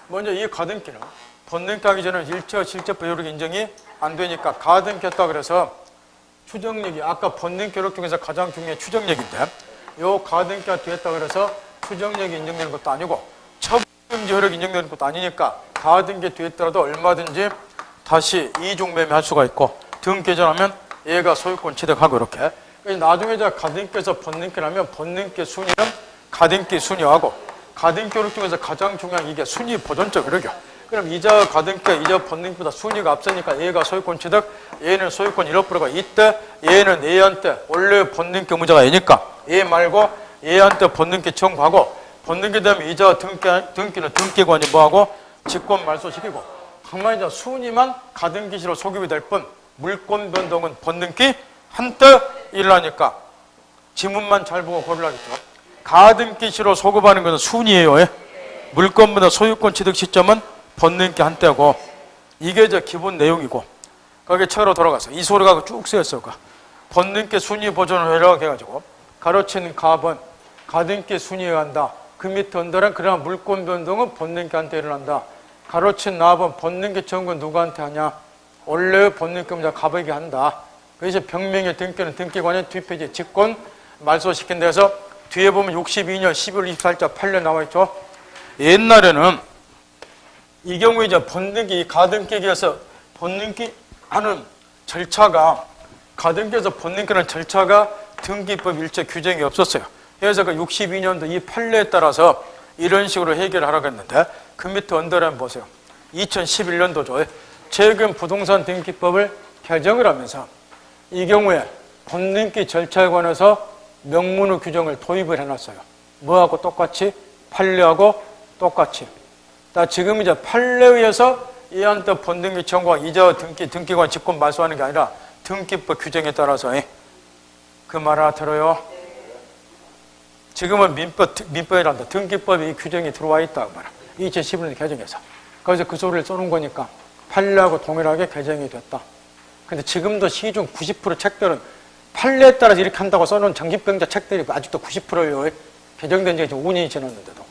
Speaker 1: 먼저 이 가등기는 본nem기 하기 전에 일체의 실제법 효력 인정이 안 되니까 가등기했다 그래서 추정력이 아까 본nem기 효력 중에서 가장 중요한 추정력인데 요 가등기가 되었다 그래서 추정력이 인정되는 것도 아니고 처분지 효력이 인정되는 것도 아니니까 가등기 되었더라도 얼마든지 다시 이중 매매할 수가 있고 등 개전하면 얘가 소유권 취득하고 이렇게. 나중에 이제 가등기에서 본nem기를 하면 본nem기 순위는 가등기 순위하고 가등기 효력 중에서 가장 중요한 이게 순위 보존적 효력이요. 그럼 이자 가등기가 이자 본nem기보다 순위가 앞서니까 얘가 소유권 취득, 얘는 소유권 1%가 이때, 얘는 얘한테 원래 본nem기 의무자가 얘니까 얘 말고 얘한테 본nem기 청구하고 본nem기 되면 이자 등기는 등기관이 뭐하고 직권 말소시키고 가만히 이제 순위만 가등기시로 소급이 될 뿐 물권 변동은 본nem기 한때 일어나니까 지문만 잘 보고 고르라겠죠. 가등기시로 소급하는 것은 순위예요. 물권보다 소유권 취득 시점은 본nem기 한때고 이게 이제 기본 내용이고 거기에 책으로 돌아가서 이 소리가 쭉 쓰였어. 본nem기 순위 보존을 하려고 해가지고 가로친 갑은 가등기 순위에 한다. 그 밑에 언더는 그러나 물권 변동은 본nem기 한때 일어난다. 가로친 납은 본nem기 청구는 누구한테 하냐? 원래 본nem기 의무자 갑에게 한다. 그래서 병명의 등기는 등기관의 뒷페이지 직권 말소시킨 데서 뒤에 보면 62년 12월 24일자 8년 나와 있죠. 옛날에는 이 경우에 이제 본nem기 가등기에서 본nem기 하는 절차가 가등기에서 본nem기는 절차가 등기법 일체 규정이 없었어요. 그래서 그 62년도 이 판례에 따라서 이런 식으로 해결하라고 했는데 그 밑에 언더라면 보세요. 2011년도죠. 최근 부동산 등기법을 개정을 하면서 이 경우에 본nem기 절차에 관해서 명문의 규정을 도입을 해놨어요. 뭐하고 똑같이? 판례하고 똑같이. 지금 이제 판례에 의해서 얘한테 본등기 청구와 이자와 등기관 직권 말소하는 게 아니라 등기법 규정에 따라서 그 말 알아들어요? 지금은 민법이란다. 등기법에 이 규정이 들어와 있다. 그 말이야. 이 제11년 개정에서. 그래서 그 소리를 써놓은 거니까 판례하고 동일하게 개정이 됐다. 근데 지금도 시중 90% 책들은 판례에 따라서 이렇게 한다고 써놓은 정신병자 책들이 아직도 90%예요. 개정된 지 5년이 지났는데도.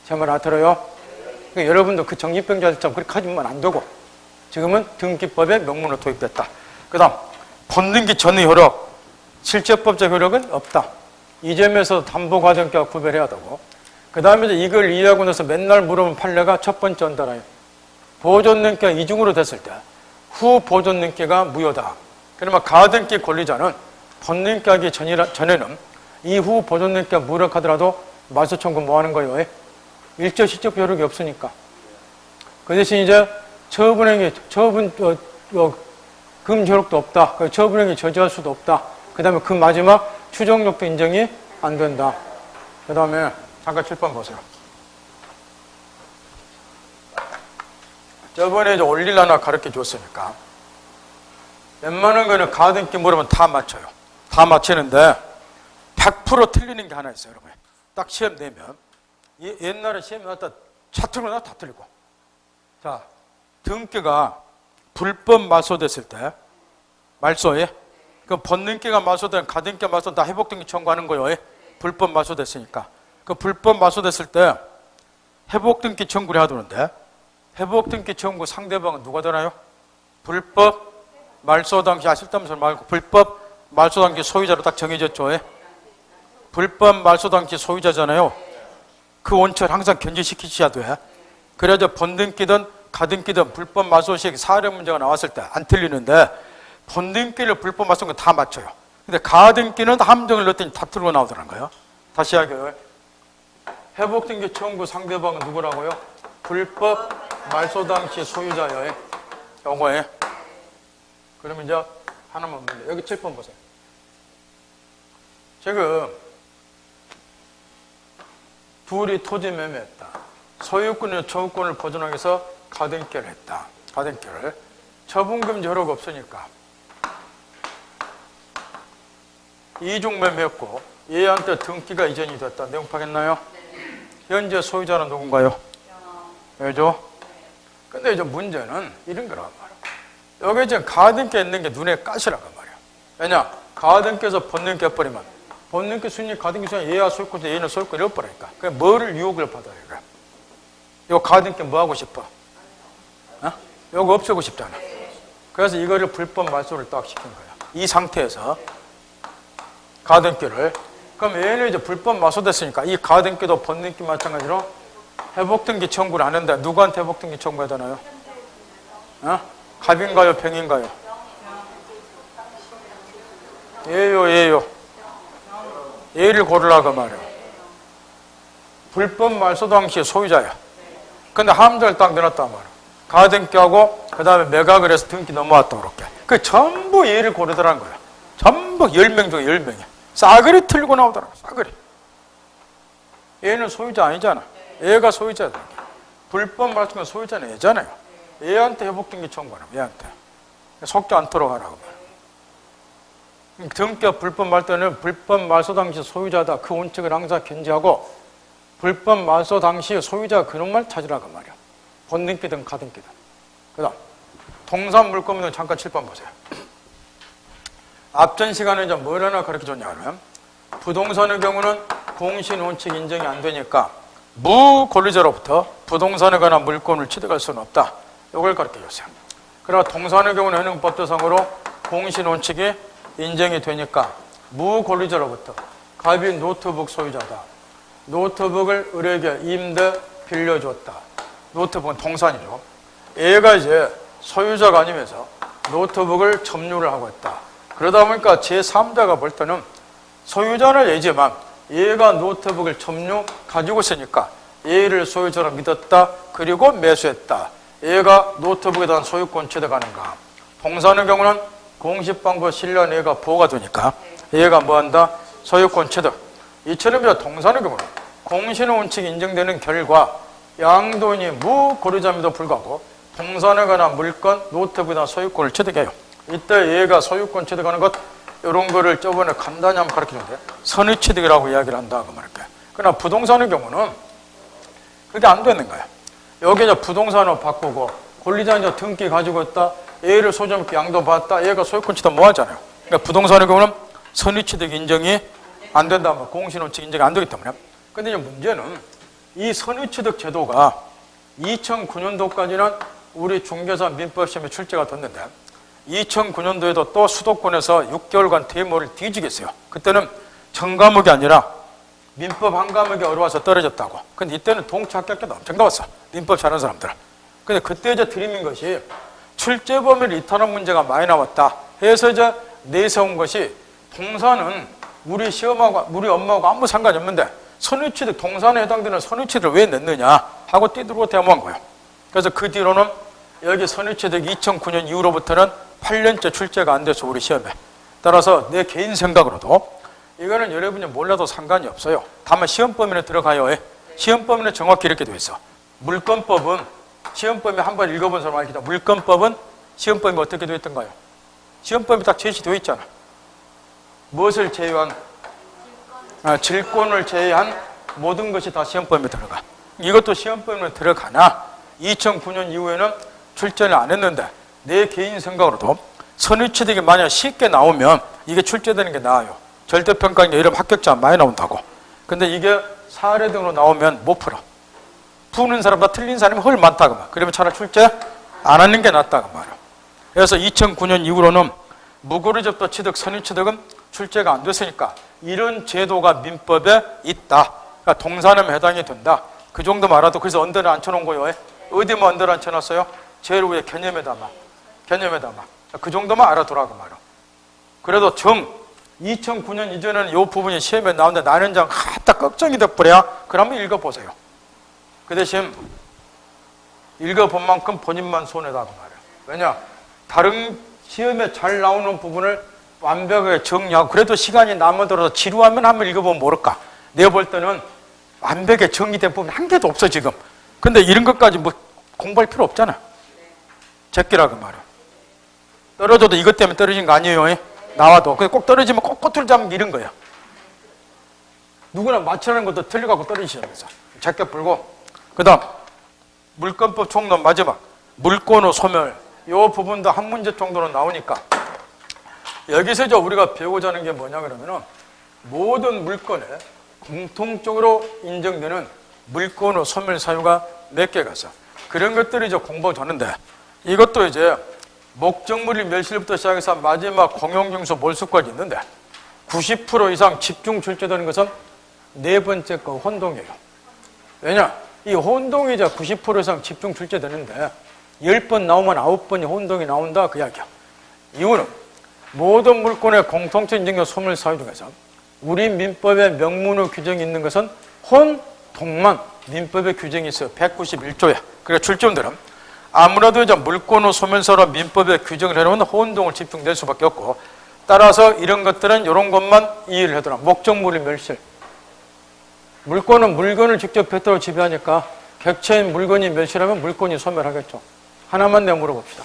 Speaker 1: 제 말 알아들어요? 그러니까 여러분도 그 정신병자들처럼 그렇게 하시면 안 되고 지금은 등기법에 명문으로 도입됐다. 그 다음 본등기 전의 효력, 실제법적 효력은 없다. 이 점에서 담보과정과 구별해야 되고 그 다음에 이제 이걸 이해하고 나서 맨날 물어본 판례가 첫 번째 언더라요. 보존등기가 이중으로 됐을 때 후 보존등기가 무효다. 그러면 가등기 권리자는 본등기하기 전에는 이후 보존등기가 무력하더라도 말소 청구 뭐 하는 거예요? 일절 실적 효력이 없으니까. 그 대신 이제 처분행위, 금 효력도 없다. 처분행위 저지할 수도 없다. 그 다음에 그 마지막 추정력도 인정이 안 된다. 그 다음에 잠깐 7번 보세요. 저번에 이제 올릴 하나 가르쳐 줬으니까 웬만한 거는 가등기 물으면 다 맞춰요. 다 맞히는데 100% 틀리는 게 하나 있어요, 여러분. 딱 시험 내면 옛날에 시험 나왔다 차트로 다 틀리고. 자, 등기가 불법 말소됐을 때 말소에 그 본등기가 말소된 가등기가 말소 다 회복등기 청구하는 거예요. 불법 말소됐으니까. 그 불법 말소됐을 때 회복등기 청구를 해야 되는데 회복등기 청구 상대방은 누가 되나요? 불법 말소 당시 실담설 말고 불법 말소 당시 소유자로 딱 정해졌죠. 불법 말소 당시 소유자잖아요. 그 원칙을 항상 견지시키셔야 돼. 그래야 본등기든 가등기든 불법 말소 시 사례 문제가 나왔을 때 안 틀리는데 본등기를 불법 말소한 건 다 맞춰요. 근데 가등기는 함정을 넣었더니 다 틀고 나오더라는 거예요. 다시 하게요. 회복등기 청구 상대방은 누구라고요? 불법 말소 당시 소유자예요. 요거에. 그러면 이제 하나만 보면 여기 7번 보세요. 지금 둘이 토지 매매했다. 소유권이나 처우권을 보존하기 위해서 가등기를 했다. 가등기를. 처분금지 효력 없으니까 이중 매매했고 얘한테 등기가 이전이 됐다. 내용 파겠나요? 현재 소유자는 누군가요? 왜죠? 근데 이제 문제는 이런 거란 말이야. 여기 지금 가등기 있는 게 눈에 까시라고 말이야. 왜냐? 가등기에서 본등기 해버리면 본등기 순위 가등기 순위 얘가 소유권, 얘는 소유권 잃어버리니까. 그냥 뭐를 유혹을 받아요? 그래. 이거 가등기 뭐 하고 싶어? 어? 이거 없애고 싶잖아. 그래서 이거를 불법 말소를 딱 시킨 거야. 이 상태에서 가등기를. 그럼 얘는 이제 불법 말소됐으니까 이 가등기도 본등기 마찬가지로 회복등기 청구를 하는데 누구한테 회복등기 청구해야 되나요? 어? 갑인가요? 병인가요? 얘요. 얘를 고르라고 말이에요. 불법 말소 당시 소유자야. 근데 함정을 딱 넣어놨단 말이야. 가등기하고 그 다음에 매각을 해서 등기 넘어왔다 그렇게. 그 전부 얘를 고르더라는 거야. 전부 10명 중에 10명이야. 싸그리 틀고 나오더라고. 싸그리. 얘는 소유자 아니잖아. 얘가 소유자다. 불법 말소가 소유자는 얘잖아요. 얘한테 회복등기 청구하라고. 얘한테. 속지 않도록 하라고 말이야. 등기가 불법 말소는 불법 말소 당시 소유자다. 그 원칙을 항상 견지하고 불법 말소 당시 소유자 그런 말 찾으라고 말이야. 본등기든 가등기든. 그 다음 동산 물건은 잠깐 7번 보세요. 앞전 시간에 이제 뭘 하나 가르쳐줬냐 하면 부동산의 경우는 공신 원칙 인정이 안 되니까 무권리자로부터 부동산에 관한 물건을 취득할 수는 없다. 이걸 가르쳐줬어요. 그러나 동산의 경우는 현행법도상으로 공신 원칙이 인정이 되니까 무권리자로부터 갑이 노트북 소유자다. 노트북을 을에게 임대 빌려줬다. 노트북은 동산이죠. 얘가 이제 소유자가 아니면서 노트북을 점유를 하고 있다. 그러다 보니까 제3자가 볼 때는 소유자는 얘지만 얘가 노트북을 점유 가지고 있으니까 얘를 소유자로 믿었다. 그리고 매수했다. 얘가 노트북에 대한 소유권 취득하는가. 동산의 경우는 공시방법 신뢰한 얘가 보호가 되니까 얘가 뭐한다? 소유권 취득. 이처럼 동산의 경우는 공신의 원칙이 인정되는 결과 양도인이 무고려자임에도 불구하고 동산에 관한 물건, 노트북이나 소유권을 취득해요. 이때 얘가 소유권 취득하는 것, 이런 거를 저번에 간단히 한번 가르쳐줬는데 선의취득이라고 이야기를 한다고 말할게요. 그러나 부동산의 경우는 그게 안 되는 거예요. 여기 이제 부동산으로 바꾸고 권리자 이제 등기 가지고 있다, 얘를 소유자님께 양도받았다, 얘가 소유권 취득 뭐 하잖아요. 그러니까 부동산의 경우는 선의취득 인정이 안 된다면 공신원칙 인정이 안 되기 때문에. 근데 이제 문제는 이 선의취득 제도가 2009년도까지는 우리 중개사 민법시험에 출제가 됐는데 2009년도에도 또 수도권에서 6개월간 데모를 뒤지겠어요. 그때는 전 과목이 아니라 민법 한 과목이 어려워서 떨어졌다고. 근데 이때는 동체 합격자도 엄청 나왔어. 민법 잘하는 사람들. 근데 그때 이제 드림인 것이 출제 범위를 이탈한 문제가 많이 나왔다 해서 이제 내세운 것이 동산은 우리 시험하고 우리 업무하고 아무 상관이 없는데 선의취득, 동산에 해당되는 선의취득을 왜 냈느냐 하고 뛰들고 대모한 거예요. 그래서 그 뒤로는 여기 선의취득 2009년 이후로부터는 8년째 출제가 안 돼서 우리 시험에. 따라서 내 개인 생각으로도 이거는 여러분이 몰라도 상관이 없어요. 다만 시험 범위에 들어가요. 시험 범위는 정확히 이렇게 돼 있어. 물권법은 시험 범위 한번 읽어본 사람 알겠다. 물권법은 시험 범위가 어떻게 되어 있던가요? 시험 범위 딱 제시되어 있잖아. 무엇을 제외한? 질권을 제외한 모든 것이 다 시험 범위에 들어가. 이것도 시험 범위에 들어가나 2009년 이후에는 출제를 안 했는데 내 개인 생각으로도 선의취득이 만약 쉽게 나오면 이게 출제되는 게 나아요. 절대평가에 이런 합격자 많이 나온다고. 근데 이게 사례 등으로 나오면 못 풀어. 푸는 사람보다 틀린 사람이 훨 많다고 말. 그러면 차라리 출제 안 하는 게 낫다고 말이야. 그래서 2009년 이후로는 무고리접도 취득, 선의취득은 출제가 안 됐으니까 이런 제도가 민법에 있다. 그러니까 동산에 해당이 된다. 그 정도만 알아도. 그래서 언더를 앉혀놓은 거예요. 어디만 언더를 앉혀놨어요? 제일 위에 개념에다만. 개념에다만. 그 정도만 알아두라고 말이야. 그래도 2009년 이전에는 이 부분이 시험에 나오는데 나는 장 딱 걱정이 돼버려. 그러면 읽어보세요. 그 대신 읽어본 만큼 본인만 손해다고 말이야. 왜냐? 다른 시험에 잘 나오는 부분을 완벽하게 정리하고 그래도 시간이 남아들어서 지루하면 한번 읽어보면 모를까. 내가 볼 때는 완벽하게 정리된 부분이 한 개도 없어 지금. 근데 이런 것까지 뭐 공부할 필요 없잖아. 제끼라고 말이야. 떨어져도 이것 때문에 떨어진 거 아니에요. 나와도. 근데 꼭 떨어지면 꼭 꼬투리 잡으면 이런 거야. 누구나 맞추라는 것도 틀려갖고 떨어지시면서. 제껴 풀고. 그 다음 물권법 총론 마지막 물권의 소멸. 이 부분도 한 문제 정도로 나오니까 여기서 이제 우리가 배우고자 하는 게 뭐냐 그러면은 모든 물건에 공통적으로 인정되는 물권의 소멸 사유가 몇 개가 있어. 그런 것들을 이제 공부하고 줬는데 이것도 이제 목적물이 멸실부터 시작해서 마지막 공용증서 몰수까지 있는데 90% 이상 집중 출제되는 것은 네 번째 거 혼동이에요. 왜냐? 이 혼동이 이제 90% 이상 집중 출제되는데 10번 나오면 9번이 혼동이 나온다 그 이야기야. 이유는 모든 물권의 공통적 인정된 소멸 사유 중에서 우리 민법에 명문의 규정이 있는 것은 혼동만 민법의 규정이 있어요. 191조에. 그러니까 출제원들은 아무래도 이제 물권의 소멸서로 민법의 규정을 해놓으면 혼동을 집중될 수밖에 없고 따라서 이런 것들은 이런 것만 이해를 하더라. 목적물의 멸실. 물권은 물건을 직접 뱉도록 지배하니까 객체인 물건이 멸실하면 물건이 소멸하겠죠. 하나만 내가 물어봅시다.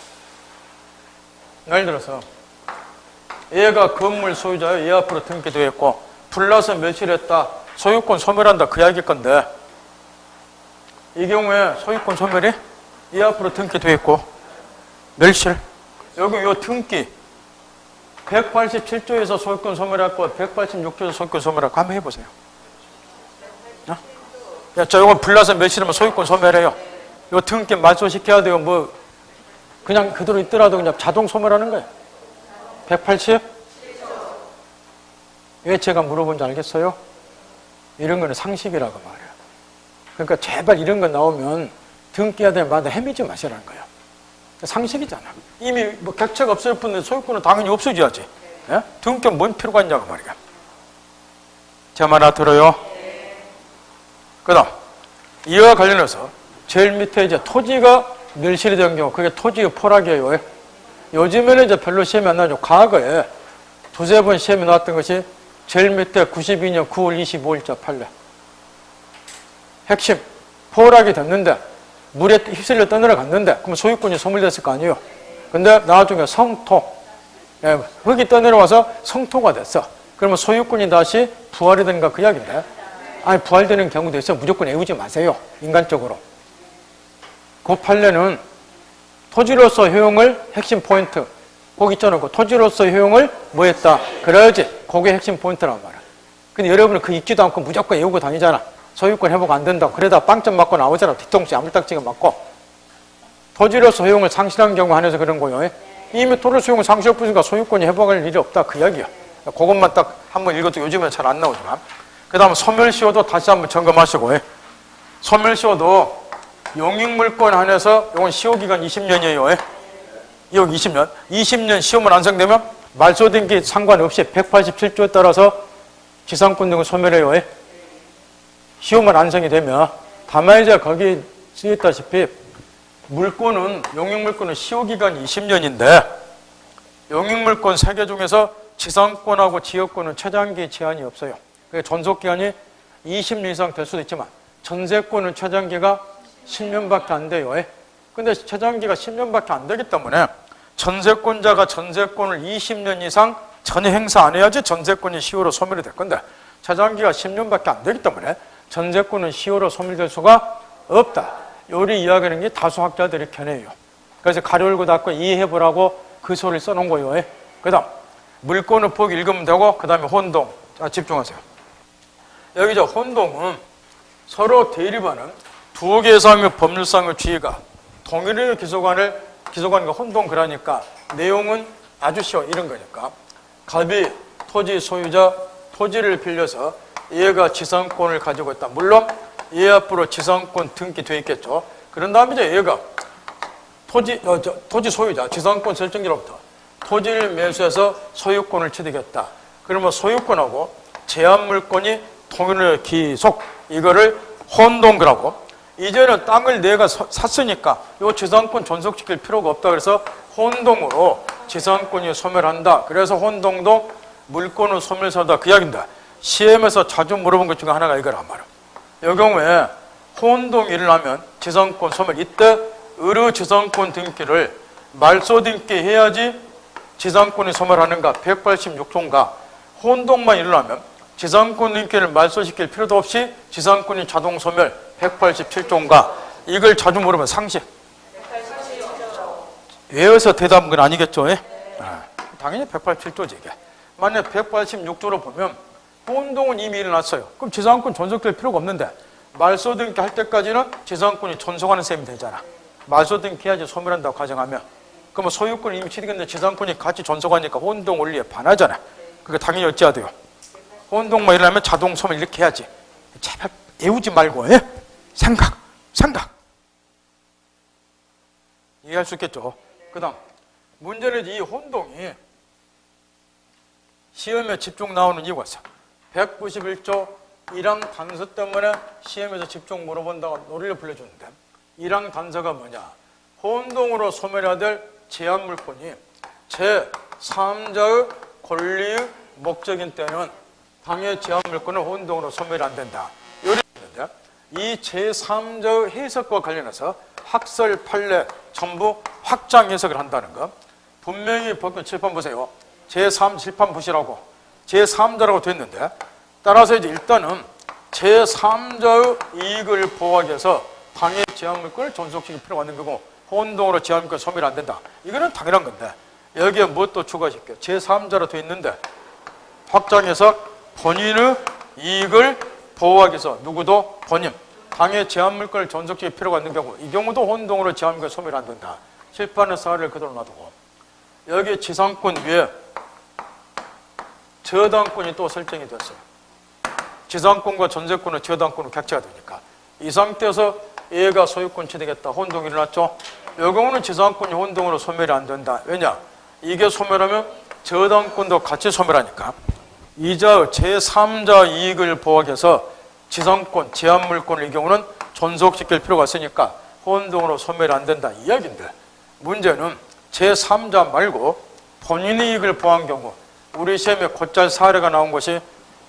Speaker 1: 예를 들어서 얘가 건물 소유자예요. 얘 앞으로 등기되어 있고 불나서 멸실했다. 소유권 소멸한다. 그 이야기일 건데 이 경우에 소유권 소멸이 얘 앞으로 등기되어 있고 멸실. 여기 요 등기 187조에서 소유권 소멸했고 186조에서 소유권 소멸했고 한번 해보세요. 야, 저 이거 불나서 멸실하면 소유권 소멸해요. 이거 등기 말소시켜야 돼요. 뭐 그냥 그대로 있더라도 그냥 자동 소멸하는 거예요. 180? 왜 제가 물어본지 알겠어요? 이런 거는 상식이라고 말해요. 그러니까 제발 이런 거 나오면 등기해야 되는 마다 헤매지 마시라는 거예요. 상식이잖아. 이미 뭐 객체가 없을 뿐인데 소유권은 당연히 없어져야지. 예? 등기 뭔 필요가 있냐고 말이야. 제 말 알아들어요? 그 다음 이와 관련해서 제일 밑에 이제 토지가 멸실이 된 경우 그게 토지의 포락이에요. 요즘에는 이제 별로 시험이 안 나죠. 과거에 두세 번 시험이 나왔던 것이 제일 밑에 92년 9월 25일자 판례. 핵심. 포락이 됐는데 물에 휩쓸려 떠내려 갔는데 그럼 소유권이 소멸됐을 거 아니에요. 근데 나중에 성토. 흙이 떠내려와서 성토가 됐어. 그러면 소유권이 다시 부활이 되는가 그 이야기인데. 아니 부활되는 경우도 있어요. 무조건 애우지 마세요. 인간적으로. 그 판례는 토지로서 효용을 핵심 포인트. 거기 있잖아. 그 토지로서 효용을 뭐 했다. 그래야지. 그게 핵심 포인트란 말이야. 근데 여러분은 그 읽지도 않고 무조건 외우고 다니잖아. 소유권 회복 안 된다고. 그러다 빵점 맞고 나오잖아. 뒤통수에 아물딱지가 맞고. 토지로서 효용을 상실한 경우 한해서 그런 거예요. 이미 토지로서 효용을 상실했으니까 소유권이 회복할 일이 없다. 그 이야기야. 그것만 딱 한번 읽어도 요즘에 잘 안 나오지만. 그 다음 소멸시효도 다시 한번 점검하시고. 소멸시효도 용익물권 한해서 이건 시효기간 20년이에요. 이거 20년. 20년 시효만 완성되면 말소등기 상관없이 187조에 따라서 지상권 등을 소멸해요. 시효만 완성이 되면 다만 이제 거기 쓰였다시피 물권은 용익물권은 시효기간이 20년인데 용익물권 3개 중에서 지상권하고 지역권은 최장기 제한이 없어요. 존속기간이 20년 이상 될 수도 있지만 전세권은 최장기가 10년밖에 안 돼요. 근데 최장기가 10년밖에 안 되기 때문에 전세권자가 전세권을 20년 이상 전혀 행사 안 해야지 전세권이 시효로 소멸이 될 건데 최장기가 10년밖에 안 되기 때문에 전세권은 시효로 소멸될 수가 없다. 요리 이야기하는 게 다수 학자들의 견해예요. 그래서 가로 열고 닫고 이해해보라고 그 소리를 써놓은 거예요. 그 다음 물권을 보기 읽으면 되고 그 다음에 혼동. 자, 집중하세요. 여기 저 혼동은 서로 대립하는 두 개의 상의 법률상의 주의가 동일의 기소관과 혼동 그러니까 내용은 아주 쉬워. 이런 거니까 갑이 토지 소유자 토지를 빌려서 얘가 지상권을 가지고 있다. 물론 얘 앞으로 지상권 등기돼 있겠죠. 그런 다음에 이제 얘가 토지 소유자 지상권 설정지로부터 토지를 매수해서 소유권을 취득했다. 그러면 소유권하고 제한물권이 통일의 기속 이거를 혼동그라고. 이제는 땅을 내가 샀으니까 이 지상권 존속시킬 필요가 없다. 그래서 혼동으로 지상권이 소멸한다. 그래서 혼동도 물권은 소멸사다. 그 이야기입니다. 시험에서 자주 물어본 것 중에 하나가 이거란 말이야. 이 경우에 혼동이 일어나면 지상권 소멸. 이때 의료 지상권 등기를 말소 등기해야지 지상권이 소멸하는가 186조인가. 혼동만 일어나면 지상권 등기를 말소시킬 필요도 없이 지상권이 자동 소멸 187조인가. 이걸 자주 물으면 상식. 외워서 대답한 건 아니겠죠? 당연히 187조지 이게. 만약 186조로 보면 혼동은 이미 일어났어요. 그럼 지상권 존속될 필요가 없는데 말소 등기 할 때까지는 지상권이 존속하는 셈이 되잖아. 말소 등기 해야지 소멸한다고 가정하면. 그러면 소유권이 이미 취득했는데 지상권이 같이 존속하니까 혼동 원리에 반하잖아. 그게 당연히 어찌해야 돼요? 혼동만 일어나면 자동 소멸 이렇게 해야지. 제발 외우지 말고 생각. 이해할 수 있겠죠? 그 다음 문제는 이 혼동이 시험에 집중 나오는 이유가 있어. 191조 1항 단서 때문에 시험에서 집중 물어본다고 논리를 불려주는데 1항 단서가 뭐냐. 혼동으로 소멸해야 될 제한물권이 제3자의 권리의 목적인 때는 당해 제한물권은 혼동으로 소멸이 안 된다. 있는데 이 제3자의 해석과 관련해서 학설 판례 전부 확장 해석을 한다는 거. 분명히 법규 칠판 보세요. 제3 칠판 보시라고 제3자라고 됐는데 따라서 이제 일단은 제3자의 이익을 보호하기 위해서 당해 제한물권을 존속시킬 필요가 있는 거고 혼동으로 제한물권 소멸이 안 된다. 이거는 당연한 건데 여기에 무엇도 추가시킬게요. 제3자로 돼 있는데 확장해서 본인의 이익을 보호하기 위해서 누구도 본인 당해 제한물권을 존속시킬 필요가 있는 경우 이 경우도 혼동으로 제한물권 소멸 안 된다. 칠판의 사례를 그대로 놔두고 여기 지상권 위에 저당권이 또 설정이 됐어요. 지상권과 전세권은 저당권으로 객체가 되니까 이 상태에서 얘가 소유권 취득했다. 혼동이 일어났죠. 이 경우는 지상권이 혼동으로 소멸이 안 된다. 왜냐? 이게 소멸하면 저당권도 같이 소멸하니까 이자 제3자 이익을 보호하기 위해서 지상권, 제한물권을 이 경우는 존속시킬 필요가 있으니까 혼동으로 소멸이 안 된다. 이 이야기인데 문제는 제3자 말고 본인의 이익을 보호한 경우 우리 시험에 곧잘 사례가 나온 것이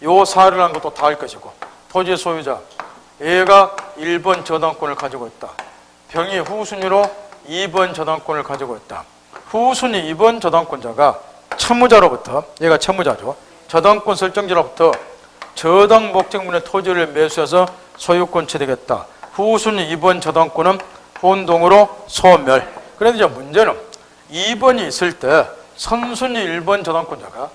Speaker 1: 요 사례를 한 것도 다 할 것이고, 토지 소유자 얘가 1번 저당권을 가지고 있다. 병이 후순위로 2번 저당권을 가지고 있다. 후순위 2번 저당권자가 채무자로부터, 얘가 채무자죠. 저당권 설정지로부터 저당 목적물의 토지를 매수해서 소유권 취득했다. 후순위 2번 저당권은 혼동으로 소멸. 그런데 이제 문제는 2번이 있을 때 선순위 1번 저당권자가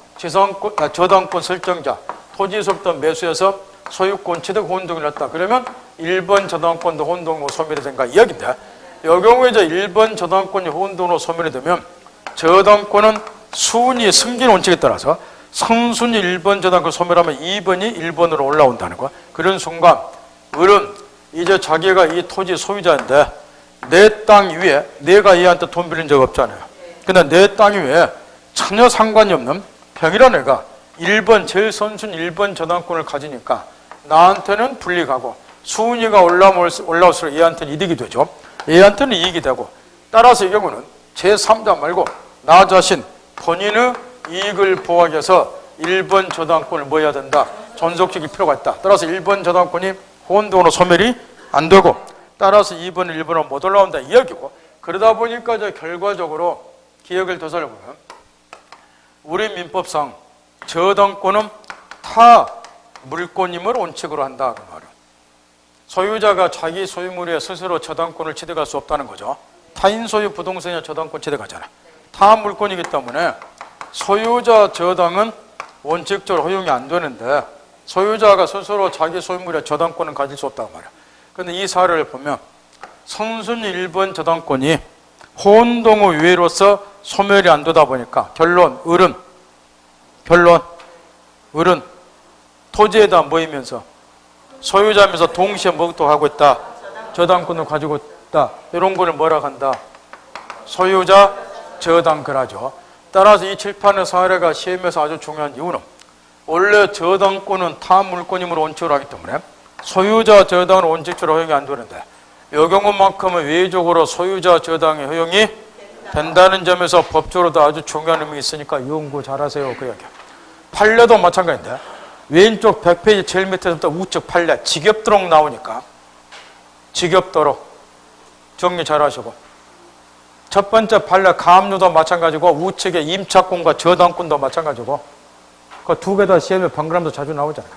Speaker 1: 저당권 설정자 토지에서부터 매수해서 소유권 취득 혼동을 했다. 그러면 1번 저당권도 혼동으로 소멸이 된가 이야기인데, 이 경우에 이제 1번 저당권이 혼동으로 소멸이 되면 저당권은 순위 승진 원칙에 따라서 선순위 1번 저당권 소멸하면 2번이 1번으로 올라온다는 거야. 그런 순간 을은 이제 자기가 이 토지 소유자인데 내 땅 위에 내가 얘한테 돈 빌린 적 없잖아요. 근데 내 땅 위에 전혀 상관이 없는 병이란 애가 1번 제일 선순위 1번 저당권을 가지니까 나한테는 불이익하고 순위가 올라올수록 얘한테는 이득이 되죠. 얘한테는 이익이 되고, 따라서 이 경우는 제3자 말고 나 자신 본인의 이익을 보호하기 위해서 1번 저당권을 뭐 해야 된다? 존속시킬 필요가 있다. 따라서 1번 저당권이 혼동으로 소멸이 안 되고, 따라서 2번은 1번으로 못 올라온다 이야기고, 그러다 보니까 이제 결과적으로 기억을 더 살펴보면 우리 민법상 저당권은 타 물권임을 원칙으로 한다 그 말이에요. 소유자가 자기 소유물에 스스로 저당권을 취득할 수 없다는 거죠. 타인 소유 부동산에 저당권 취득하잖아. 타 물권이기 때문에 소유자 저당은 원칙적으로 허용이 안 되는데 소유자가 스스로 자기 소유물에 저당권을 가질 수 없다고 말이야. 그런데 이 사례를 보면 선순위 1번 저당권이 혼동의 유예로서 소멸이 안 되다 보니까 결론 을은 토지에다 모이면서 소유자면서 동시에 뭐도 하고 있다? 저당권을 가지고 있다. 이런 거를 뭐라 한다? 소유자 저당권하죠. 따라서 이 칠판의 사례가 시험에서 아주 중요한 이유는 원래 저당권은 타 물권임으로 원칙으로 하기 때문에 소유자 저당은 원칙적으로 허용이 안 되는데 이 경우만큼은 외적으로 소유자 저당의 허용이 된다는 점에서 법적으로도 아주 중요한 의미가 있으니까 연구 잘하세요 그 이야기야. 판례도 마찬가지인데 왼쪽 100페이지 제일 밑에서부터 우측 판례 직엽도록 나오니까 직엽도록 정리 잘하시고, 첫 번째 판례 가압류도 마찬가지고 우측의 임차권과 저당권도 마찬가지고 그 두 개 다 시험에 방그람도 자주 나오잖아요.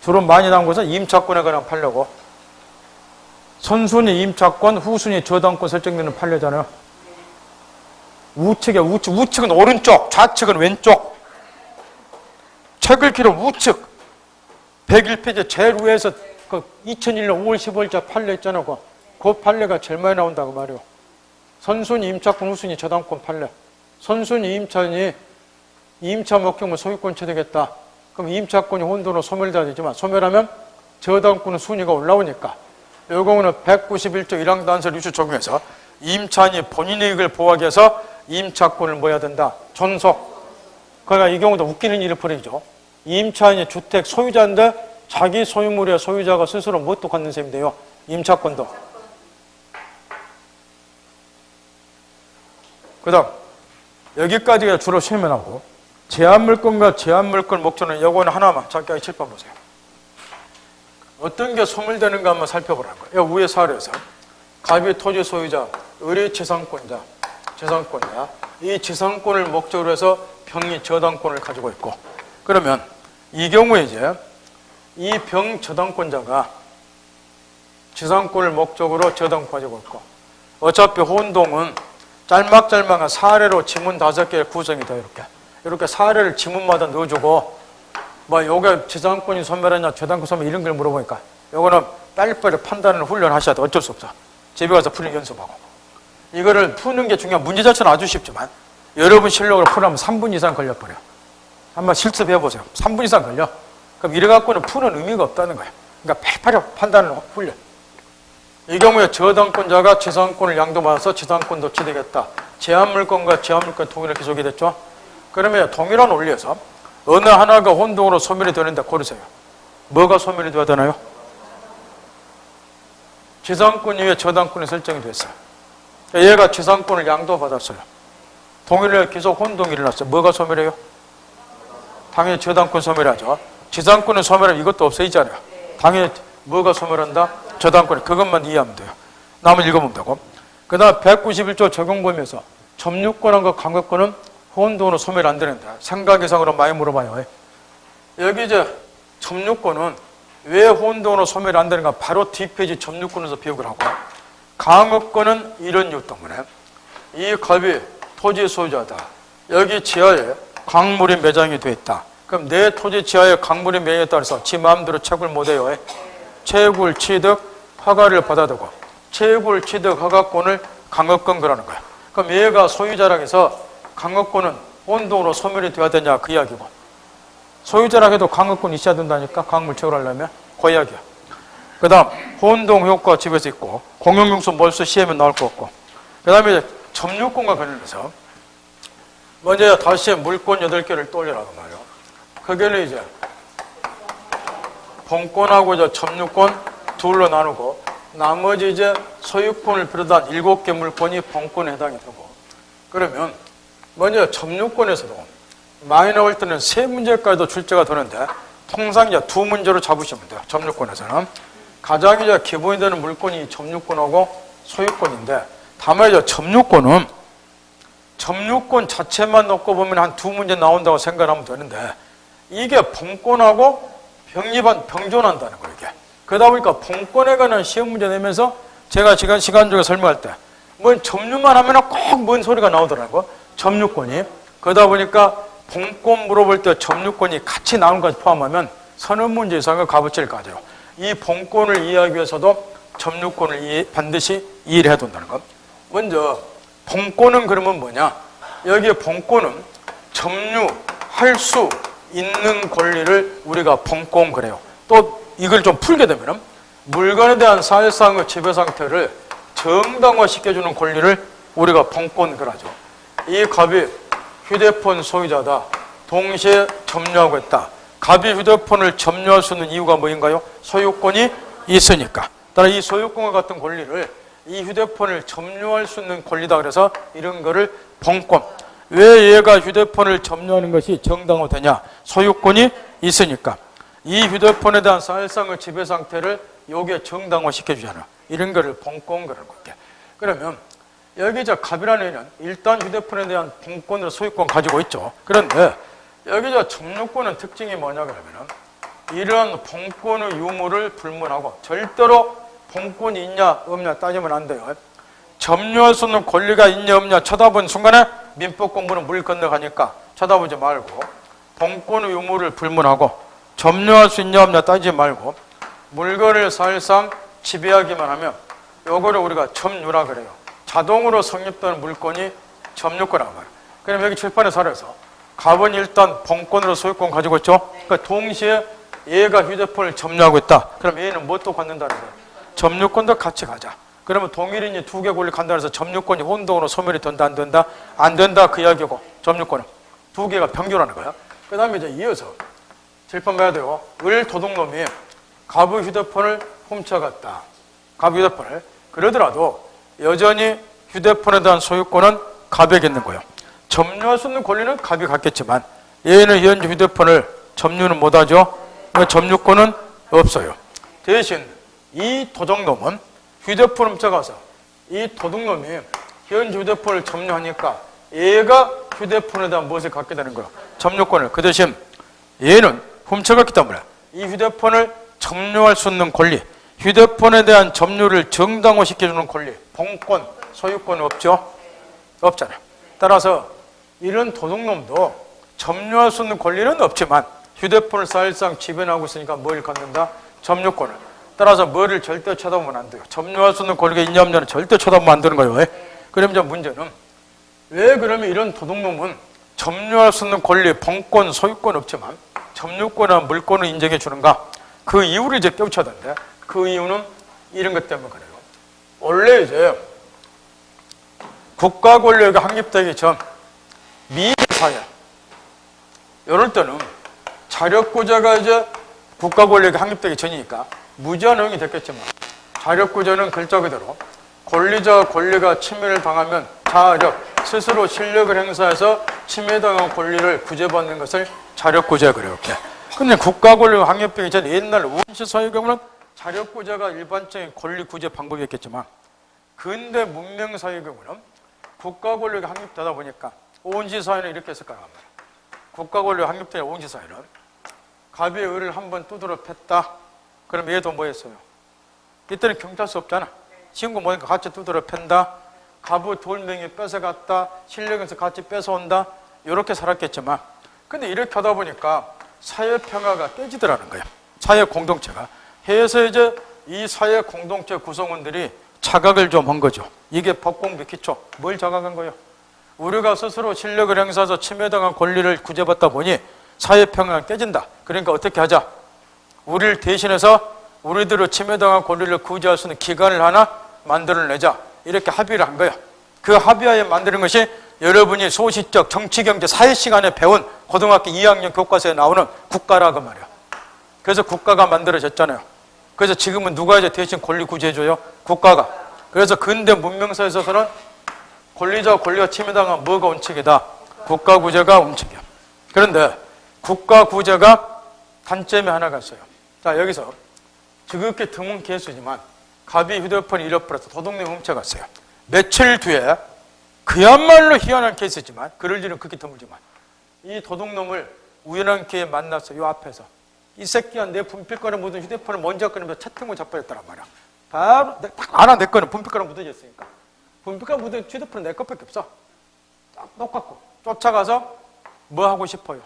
Speaker 1: 주로 많이 나온 것은 임차권에 관한 판례고 선순위 임차권, 후순위 저당권 설정되는 판례잖아요. 우측은 오른쪽, 좌측은 왼쪽. 책을 길어 우측 101페이지 제일 위에서 그 2001년 5월 15일자 판례 있잖아요. 그 판례가 제일 많이 나온다고 말이에요. 선순위 임차권, 후순위 저당권 판례. 선순위 임차인이 임차 목적물 소유권 취득했다. 그럼 임차권이 혼돈으로 소멸돼야 되지만 소멸하면 저당권은 순위가 올라오니까 이 경우는 191조 1항 단서 유추 적용해서 임차인이 본인의 이익을 보호하기 위해서 임차권을 뭐 해야 된다? 존속. 그러니까 이 경우도 웃기는 일이 벌어지죠. 임차인이 주택 소유자인데 자기 소유물의 소유자가 스스로 뭣도 갖는 셈이 돼요? 임차권도. 그 다음 여기까지가 주로 시험에 나오고 제한물권과 제한물권 목적은 요거는 하나만 잠깐 칠판 보세요. 어떤 게 소멸되는가 한번 살펴보라는 거예요. 위에 사례에서 갑이 토지 소유자, 을이 재산권자, 이 재산권을 목적으로 해서 병이 저당권을 가지고 있고, 그러면 이 경우에 이제 이 병 저당권자가 재산권을 목적으로 저당권 가지고 있고, 어차피 혼동은 짤막짤막한 사례로 지문 5개의 구성이 돼요. 이렇게 사례를 지문마다 넣어주고 뭐 요게 재산권이 소멸하냐 저당권 소멸 이런 걸 물어보니까 요거는 빨리빨리 판단을 훈련하셔야 돼. 어쩔 수 없어. 집에 가서 풀이 연습하고. 이거를 푸는 게 중요한 문제 자체는 아주 쉽지만 여러분 실력으로 풀으면 3분 이상 걸려버려. 한번 실습해 보세요. 3분 이상 걸려. 그럼 이래갖고는 푸는 의미가 없다는 거예요. 그러니까 빨리빨리 판단을 훈련. 이 경우에 저당권자가 재산권을 양도받아서 재산권도 취득했다. 제한물권과 제한물권 통일을 기속이 됐죠. 그러면 동일한 원리에서 어느 하나가 혼동으로 소멸이 되는데 고르세요. 뭐가 소멸이 되어야 되나요? 재산권 이외에 저당권이 설정이 됐어요. 얘가 재산권을 양도받았어요. 동일을 기속 혼동이 일어났어요. 뭐가 소멸해요? 당연히 저당권 소멸하죠. 지상권을 소멸하면 이것도 없어지잖아요. 당연히 뭐가 소멸한다? 저당권이. 그것만 이해하면 돼요. 나머지 읽어보면 되고. 그 다음 191조 적용범위에서 점유권과 강압권은 혼돈으로 소멸 안 되는데 생각 이상으로 많이 물어봐요. 여기 이제 점유권은 왜 혼돈으로 소멸 안 되는가? 바로 뒷페이지 점유권에서 비교를 하고, 강압권은 이런 이유 때문에 이 갑이 토지 소유자다. 여기 지하에 광물이 매장이 돼 있다. 그럼 내 토지 지하에 광물이 매장에 따라서 지 마음대로 채굴 못해요. 채굴, 취득, 허가를 받아야 되고, 채굴, 취득, 허가권을 강압권 그러는 거야. 그럼 얘가 소유자라고 해서 강압권은 혼돈으로 소멸이 되어야 되냐 그 이야기고, 소유자라고 해도 강압권이 있어야 된다니까, 광물 채굴하려면. 그 이야기야. 그 다음 혼동 효과 집에서 있고, 공용용수 몰수 시에면 나올 거 없고, 그 다음에 점유권과 관련해서 먼저 다시 물권 8개를 떠올리라고 말이요. 그게는 이제 본권하고 이제 점유권 둘로 나누고, 나머지 이제 소유권을 비롯한 7개 물권이 본권에 해당이 되고, 그러면 먼저 점유권에서도 많이 나올 때는 3문제까지도 출제가 되는데 통상 이제 2문제로 잡으시면 돼요. 점유권에서는 가장 이제 기본이 되는 물권이 점유권하고 소유권인데, 다만 이제 점유권은 점유권 자체만 놓고 보면 한 2문제 나온다고 생각하면 되는데, 이게 본권하고 병존한다는 거예요. 이게. 그러다 보니까 본권에 관한 시험 문제 내면서 제가 시간 중에 설명할 때 뭔 점유만 하면 꼭 뭔 소리가 나오더라고요. 점유권이. 그러다 보니까 본권 물어볼 때 점유권이 같이 나오는 것까지 포함하면 서너 문제 이상의 값어치를 가져요. 이 본권을 이해하기 위해서도 점유권을 반드시 이해를 해야 된다는 것. 먼저 본권은 그러면 뭐냐? 여기 본권은 점유할 수 있는 권리를 우리가 본권 그래요. 또 이걸 좀 풀게 되면 물건에 대한 사실상의 지배 상태를 정당화시켜주는 권리를 우리가 본권 그러죠. 이 갑이 휴대폰 소유자다. 동시에 점유하고 있다. 갑이 휴대폰을 점유할 수 있는 이유가 뭐인가요? 소유권이 있으니까. 따라 이 소유권과 같은 권리를, 이 휴대폰을 점유할 수 있는 권리다 그래서 이런 거를 본권. 왜 얘가 휴대폰을 점유하는 것이 정당화되냐? 소유권이 있으니까. 이 휴대폰에 대한 사실상의 지배 상태를 요게 정당화 시켜주잖아. 이런 거를 본권 그러는 거게. 그러면 여기 저 갑이라는 애는 일단 휴대폰에 대한 본권으로 소유권 가지고 있죠. 그런데 여기 저 점유권의 특징이 뭐냐 그러면은 이런 본권의 유무를 불문하고 절대로 본권이 있냐 없냐 따지면 안 돼요. 점유할 수 있는 권리가 있냐 없냐 쳐다본 순간에 민법 공부는 물 건너가니까 쳐다보지 말고, 본권의 유무를 불문하고 점유할 수 있냐 없냐 따지지 말고 물건을 사실상 지배하기만 하면 요거를 우리가 점유라 그래요. 자동으로 성립되는 물건이 점유권이란 말이에요. 그럼 여기 칠판에 살아서 갑은 일단 본권으로 소유권 가지고 있죠. 그러니까 동시에 얘가 휴대폰을 점유하고 있다. 그럼 얘는 뭣도 갖는다는 거예요? 점유권도 같이 가자. 그러면 동일인이 2개 권리 간다 해서 점유권이 혼동으로 소멸이 된다 안 된다? 안 된다 그 이야기고, 점유권은 2개가 병존하는 거야. 그 다음에 이제 이어서 칠판 봐야 돼요. 을 도둑놈이 갑의 휴대폰을 훔쳐갔다. 갑 휴대폰을. 그러더라도 여전히 휴대폰에 대한 소유권은 갑에게 있는 거예요. 점유할 수 있는 권리는 갑이 갖겠지만 얘는 현재 휴대폰을 점유는 못하죠. 점유권은 없어요. 대신 이 도둑놈은 휴대폰을 훔쳐가서 이 도둑놈이 현재 휴대폰을 점유하니까 얘가 휴대폰에 대한 무엇을 갖게 되는 거예요? 점유권을. 그 대신 얘는 훔쳐갔기 때문에 이 휴대폰을 점유할 수 있는 권리, 휴대폰에 대한 점유를 정당화시켜주는 권리, 본권, 소유권은 없죠? 없잖아요. 따라서 이런 도둑놈도 점유할 수 있는 권리는 없지만 휴대폰을 사실상 지배하고 있으니까 뭘 갖는다? 점유권을. 따라서 뭐를 절대 쳐다보면 안 돼요. 점유할 수 있는 권리가 있냐 없냐는 절대 쳐다보면 안 되는 거예요. 왜? 그럼 이제 문제는 왜 그러면 이런 도둑놈은 점유할 수 있는 권리, 본권, 소유권 없지만 점유권이나 물권을 인정해 주는가? 그 이유를 이제 깨우쳐야 되는데 그 이유는 이런 것 때문에 그래요. 원래 이제 국가 권력이 확립되기 전 미사회 이럴 때는 자력구제가 이제 국가 권력이 확립되기 전이니까 무제한 허용이 됐겠지만 자력구제는 글자 그대로 권리자 권리가 침해를 당하면 자력 스스로 실력을 행사해서 침해당한 권리를 구제받는 것을 자력구제 그래요. 이렇게. 근데 국가권력 확립되기 전에 옛날 원시 사회의 경우는 자력구제가 일반적인 권리구제 방법이었겠지만 근대 문명사회의 경우는 국가권력이 확립되다 보니까 원시사회는 이렇게 했을 거란 말이야. 국가권력이 확립된 원시사회는 갑의 의를 한번 두드러 팼다. 그럼 얘도 뭐 했어요? 이때는 경찰서 없잖아. 친구 모니까 같이 두드러 팬다. 갑의 돌멩이 뺏어갔다. 실력에서 같이 뺏어온다. 이렇게 살았겠지만 근데 이렇게 하다 보니까 사회 평화가 깨지더라는 거예요. 사회 공동체가. 해서 이제 이 사회 공동체 구성원들이 자각을 좀 한 거죠. 이게 법공부 기초. 뭘 자각한 거예요? 우리가 스스로 실력을 행사해서 침해당한 권리를 구제받다 보니 사회 평화가 깨진다. 그러니까 어떻게 하자? 우리를 대신해서 우리들을 침해당한 권리를 구제할 수 있는 기관을 하나 만들어내자. 이렇게 합의를 한 거예요. 그 합의하에 만드는 것이 여러분이 소시적 정치, 경제, 사회 시간에 배운 고등학교 2학년 교과서에 나오는 국가라고 말이야. 그래서 국가가 만들어졌잖아요. 그래서 지금은 누가 이제 대신 권리 구제해줘요? 국가가. 그래서 근대 문명사에서는 권리자와 권리가 침해당한 뭐가 원칙이다? 국가 구제가 원칙이야. 그런데 국가 구제가 단점이 하나가 있어요. 자, 여기서 지극히 드문 케이스지만 갑이 휴대폰을 잃어버려서 도둑놈이 훔쳐갔어요. 며칠 뒤에 그야말로 희한한 케이스지만 그럴 일은 극히 드물지만 이 도둑놈을 우연한 기회에 만났어. 요 앞에서 이 새끼가 내 분필가루 묻은 휴대폰을 먼저 꺼내면서 채팅을 잡아냈더란 말이야. 바로 딱 알아. 내 거는 분필가루 묻어졌으니까. 분필가루 묻은 휴대폰은 내 것밖에 없어. 딱 똑같고 쫓아가서 뭐 하고 싶어요?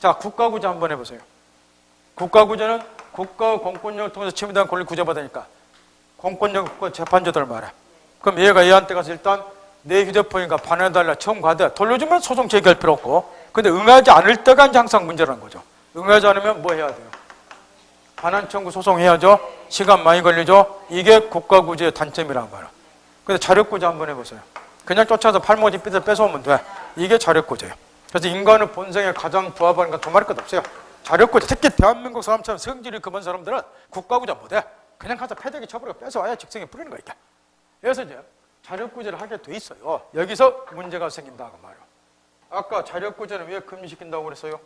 Speaker 1: 자, 국가구제 한번 해보세요. 국가구제는 국가 공권력을 통해서 침해당한 권리 구제받으니까 공권력 국가 재판조들 말해. 그럼 얘가 얘한테 가서 일단 내 휴대폰이니까 반환해달라 처음 가대. 돌려주면 소송 제기할 필요 없고. 근데 응하지 않을 때가 이제 항상 문제라는 거죠. 응하지 않으면 뭐 해야 돼요? 반환 청구 소송해야죠. 시간 많이 걸리죠. 이게 국가구제의 단점이란 말이야. 근데 자력구제 한번 해보세요. 그냥 쫓아서 팔목지 삐들 뺏어오면 돼. 이게 자력구제예요. 그래서 인간의 본성에 가장 부합하는 건 두 마리 것 없어요. 자력구제. 특히 대한민국 사람처럼 성질이 급한 사람들은 국가구제 못해. 그냥 가서 패대기 쳐버리고 뺏어와야 직성에 뿌리는 거니까. 그래서 이제 자력구제를 하게 돼 있어요. 여기서 문제가 생긴다고 말이에요. 아까 자력구제는 왜 금지시킨다고 그랬어요?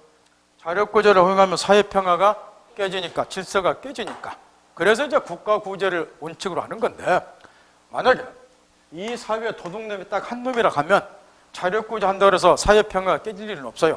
Speaker 1: 자력구제를 허용하면 사회평화가 깨지니까, 질서가 깨지니까. 그래서 이제 국가구제를 원칙으로 하는 건데, 만약에 이 사회에 도둑놈이 딱 한 놈이라 하면 자력구제 한다고 해서 사회평화가 깨질 일은 없어요.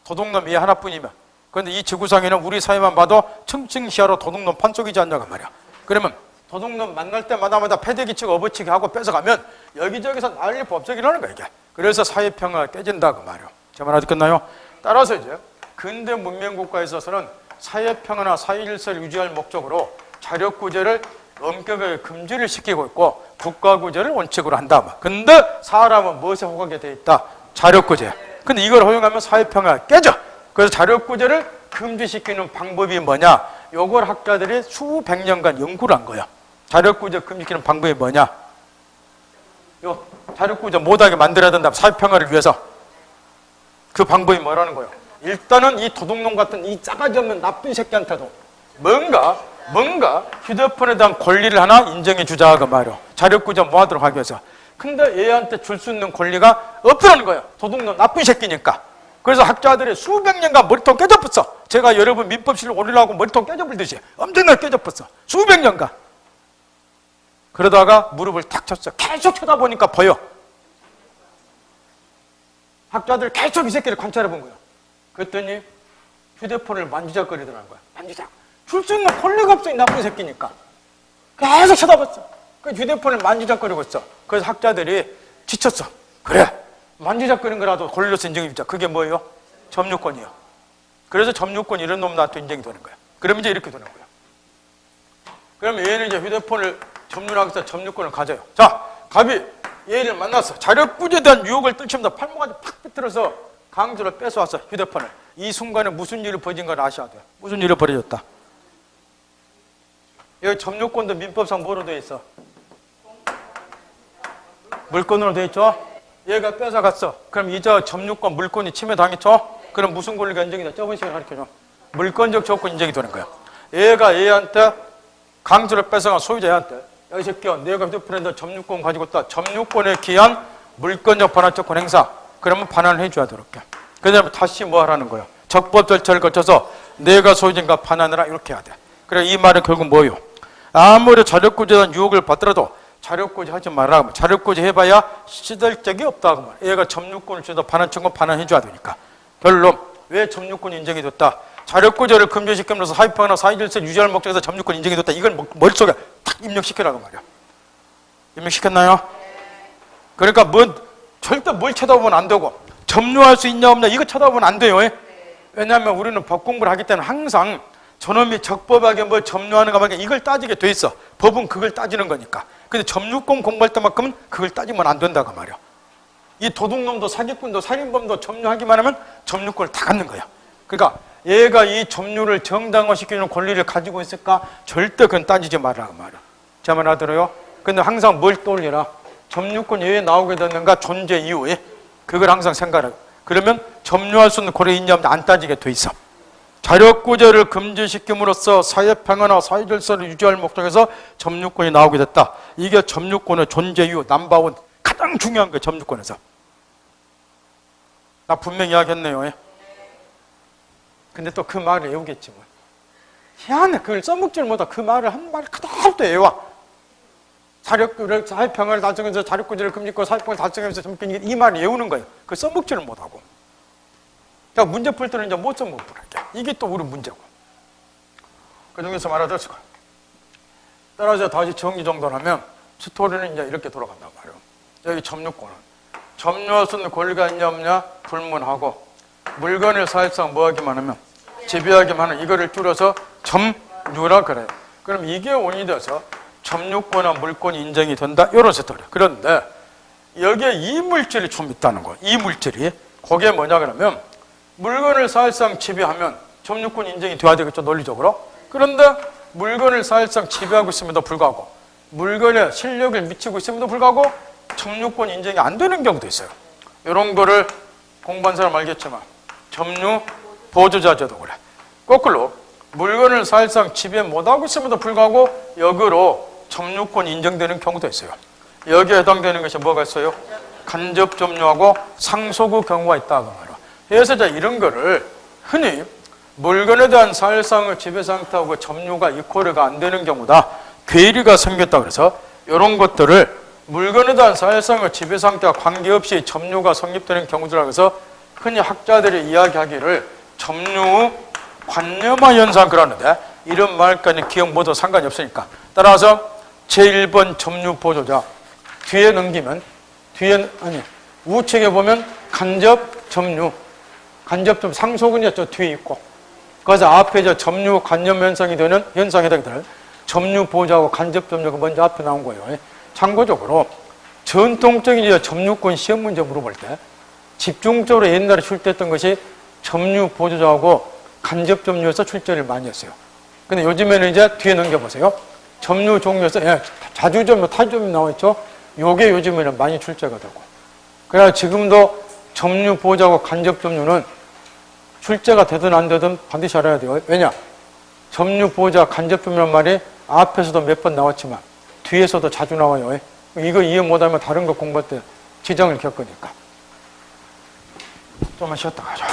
Speaker 1: 도둑놈이 얘 하나뿐이면. 그런데 이 지구상에는 우리 사회만 봐도 층층시야로 도둑놈 판쪽이지 않냐고 말이야. 그러면 도둑놈 만날 때마다 패대기 치고 업어치기 하고 뺏어가면 여기저기서 난리 법석이라는 거야, 이게. 그래서 사회평화가 깨진다고 말이야. 제 말 아직 끝나요? 따라서 이제 근대 문명국가에 있어서는 사회평화나 사회질서를 유지할 목적으로 자력구제를 엄격하게 금지를 시키고 있고 국가구제를 원칙으로 한다. 근데 사람은 무엇에 호가게 돼 있다? 자력구제. 근데 이걸 허용하면 사회평화가 깨져. 그래서 자력구제를 금지시키는 방법이 뭐냐? 요걸 학자들이 수백 년간 연구를 한 거야. 자력구제 금지시키는 방법이 뭐냐? 요 자력구제 못하게 만들어야 된다. 사회평화를 위해서. 그 방법이 뭐라는 거예요? 일단은 이 도둑놈 같은 이 싸가지 없는 나쁜 새끼한테도 뭔가 휴대폰에 대한 권리를 하나 인정해 주자 그 말이야. 자력구제 모아도록 하기 위해서. 근데 얘한테 줄 수 있는 권리가 없더라는 거예요. 도둑놈 나쁜 새끼니까. 그래서 학자들이 수백 년간 머리통 깨져버렸어. 제가 여러분 민법실을 올리려고 머리통 깨져버리듯이 엄청나게 깨져버렸어. 수백 년간. 그러다가 무릎을 탁 쳤어. 계속 쳐다보니까 보여. 학자들 계속 이 새끼를 관찰해 본 거야. 그랬더니 휴대폰을 만지작거리더라는 거야. 만지작. 줄 수 있는 권리가 없어, 이 나쁜 새끼니까. 계속 쳐다봤어. 그 휴대폰을 만지작거리고 있어. 그래서 학자들이 지쳤어. 그래, 만지작거리는 거라도 권리로서 인정해주자. 그게 뭐예요? 점유권이요. 그래서 점유권 이런 놈 나한테 인정이 되는 거야. 그러면 이제 이렇게 되는 거야. 그러면 얘는 이제 휴대폰을 점유하기 위해서 점유권을 가져요. 자, 갑이 얘를 만났어. 자력구제에 대한 유혹을 떨치면서 팔목까지 팍 비틀어서 강제로 뺏어왔어, 휴대폰을. 이 순간에 무슨 일이 벌어진 걸 아셔야 돼요. 무슨 일이 벌어졌다? 여기 점유권도 민법상 뭐로 되어 있어? 물권으로 되어 있죠? 얘가 뺏어갔어. 그럼 이제 점유권, 물권이 침해당했죠? 그럼 무슨 권리가 인정이 돼? 저번 시간에 가르쳐줘. 물권적 조건 인정이 되는 거야. 얘가 얘한테 강제로 뺏어간 소유자한테, 야, 이 새끼야, 내가 휴대폰에 점유권 가지고 있다. 점유권에 기한 물권적 반환조건 행사. 그러면 반환을 해줘야 돼, 이렇게. 그 다음에 다시 뭐 하라는 거예요? 적법 절차를 거쳐서 내가 소유된 값 반환하라 이렇게 해야 돼. 그래 이 말은 결국 뭐예요? 아무리 자력구제에 대한 유혹을 받더라도 자력구제 하지 말라. 자력구제 해봐야 시들 적이 없다. 그 말. 얘가 점유권을 주다 반환 청구 반환해줘야 되니까. 결론 왜 점유권이 인정이 됐다? 자력구제를 금지시키면서 사유평이나 사유질서 유지할 목적에서 점유권 인정이 됐다. 이걸 머릿속에 탁 입력시키라고 말이야. 입력시켰나요? 그러니까 절대 뭘 쳐다보면 안 되고 점유할 수 있냐 없냐 이거 쳐다보면 안 돼요. 왜냐하면 우리는 법 공부를 하기 때문에 항상 저놈이 적법하게 뭘 점유하는가 말까 이걸 따지게 돼 있어. 법은 그걸 따지는 거니까. 근데 점유권 공부할 때만큼은 그걸 따지면 안 된다고 말이야. 이 도둑놈도 사기꾼도 살인범도 점유하기만 하면 점유권을 다 갖는 거야. 그러니까 얘가 이 점유를 정당화시키는 권리를 가지고 있을까? 절대 그건 따지지 말라고 말이야. 제 말 알아들어요? 근데 항상 뭘 떠올리라? 점유권이 왜 나오게 됐는가? 존재 이유에 그걸 항상 생각하라. 그러면 점유할 수 있는 권리 있냐 없냐 안 따지게 돼 있어. 자력구제를 금지시킴으로써 사회평화나 사회질서를 유지할 목적에서 점유권이 나오게 됐다. 이게 점유권의 존재 이유 넘버원 가장 중요한 거예요. 점유권에서. 나 분명히 이야기했네요. 근데 또 그 말을 외우겠지 뭐. 희한해. 그걸 써먹지를 못하고 그 말을 한 말 그대로 또 외워. 사회평화를 달성해서 자력구제를 금지하고 사회평화를 달성해서 점유권이 이 말을 외우는 거예요. 그걸 써먹지를 못하고. 자, 문제 풀 때는 이제 못 써먹고 이게 또 우리 문제고. 그 중에서 말하자시고. 따라서 다시 정리정돈을 하면 스토리는 이제 이렇게 돌아간단 말이에요. 여기 점유권은. 점유할 수 있는 권리가 있냐 없냐 불문하고 물건을 사실상 뭐 하기만 하면 지배하기만 하는 이거를 줄여서 점유라 그래요. 그럼 이게 원인이 돼서 점유권과 물권이 인정이 된다. 이런 스토리. 그런데 여기에 이물질이 좀 있다는 거예요. 이물질이. 그게 뭐냐 그러면 물건을 사실상 지배하면 점유권 인정이 돼야 되겠죠. 논리적으로. 그런데 물건을 사실상 지배하고 있음에도 불구하고 물건에 실력을 미치고 있음에도 불구하고 점유권 인정이 안 되는 경우도 있어요. 이런 거를 공부한 사람 알겠지만 점유 보조자제도 그래. 거꾸로 물건을 사실상 지배 못하고 있음에도 불구하고 역으로 점유권 인정되는 경우도 있어요. 여기에 해당되는 것이 뭐가 있어요? 간접 점유하고 상속의 경우가 있다고 말이야. 그래서 이런 거를 흔히 물건에 대한 사실상의 지배 상태하고 점유가 이퀄가 안 되는 경우다. 괴리가 생겼다 그래서 이런 것들을 물건에 대한 사실상의 지배 상태와 관계없이 점유가 성립되는 경우들이라고 해서 흔히 학자들이 이야기하기를 점유의 관념화 현상 그러는데 이런 말까지는 기억 모두 상관이 없으니까 따라서 제1번 점유 보조자 뒤에 넘기면 우측에 보면 간접 점유 간접 점유 상속은 저 뒤에 있고 그래서 앞에 저 점유 관념 현상이 되는 현상에 해당되는 점유 보조하고 간접 점유가 먼저 앞에 나온 거예요. 참고적으로 전통적인 점유권 시험 문제 물어볼 때 집중적으로 옛날에 출제했던 것이 점유 보조자하고 간접 점유에서 출제를 많이 했어요. 근데 요즘에는 이제 뒤에 넘겨보세요. 점유 종류에서 자주 점유, 타주 점유 나와있죠. 요게 요즘에는 많이 출제가 되고. 그래서 지금도 점유 보조하고 간접 점유는 출제가 되든 안 되든 반드시 알아야 돼요. 왜냐? 점유 보조와 간접 점유란 말이 앞에서도 몇 번 나왔지만 뒤에서도 자주 나와요. 이거 이해 못하면 다른 거 공부할 때 지장을 겪으니까. 좀만 쉬었다 가자.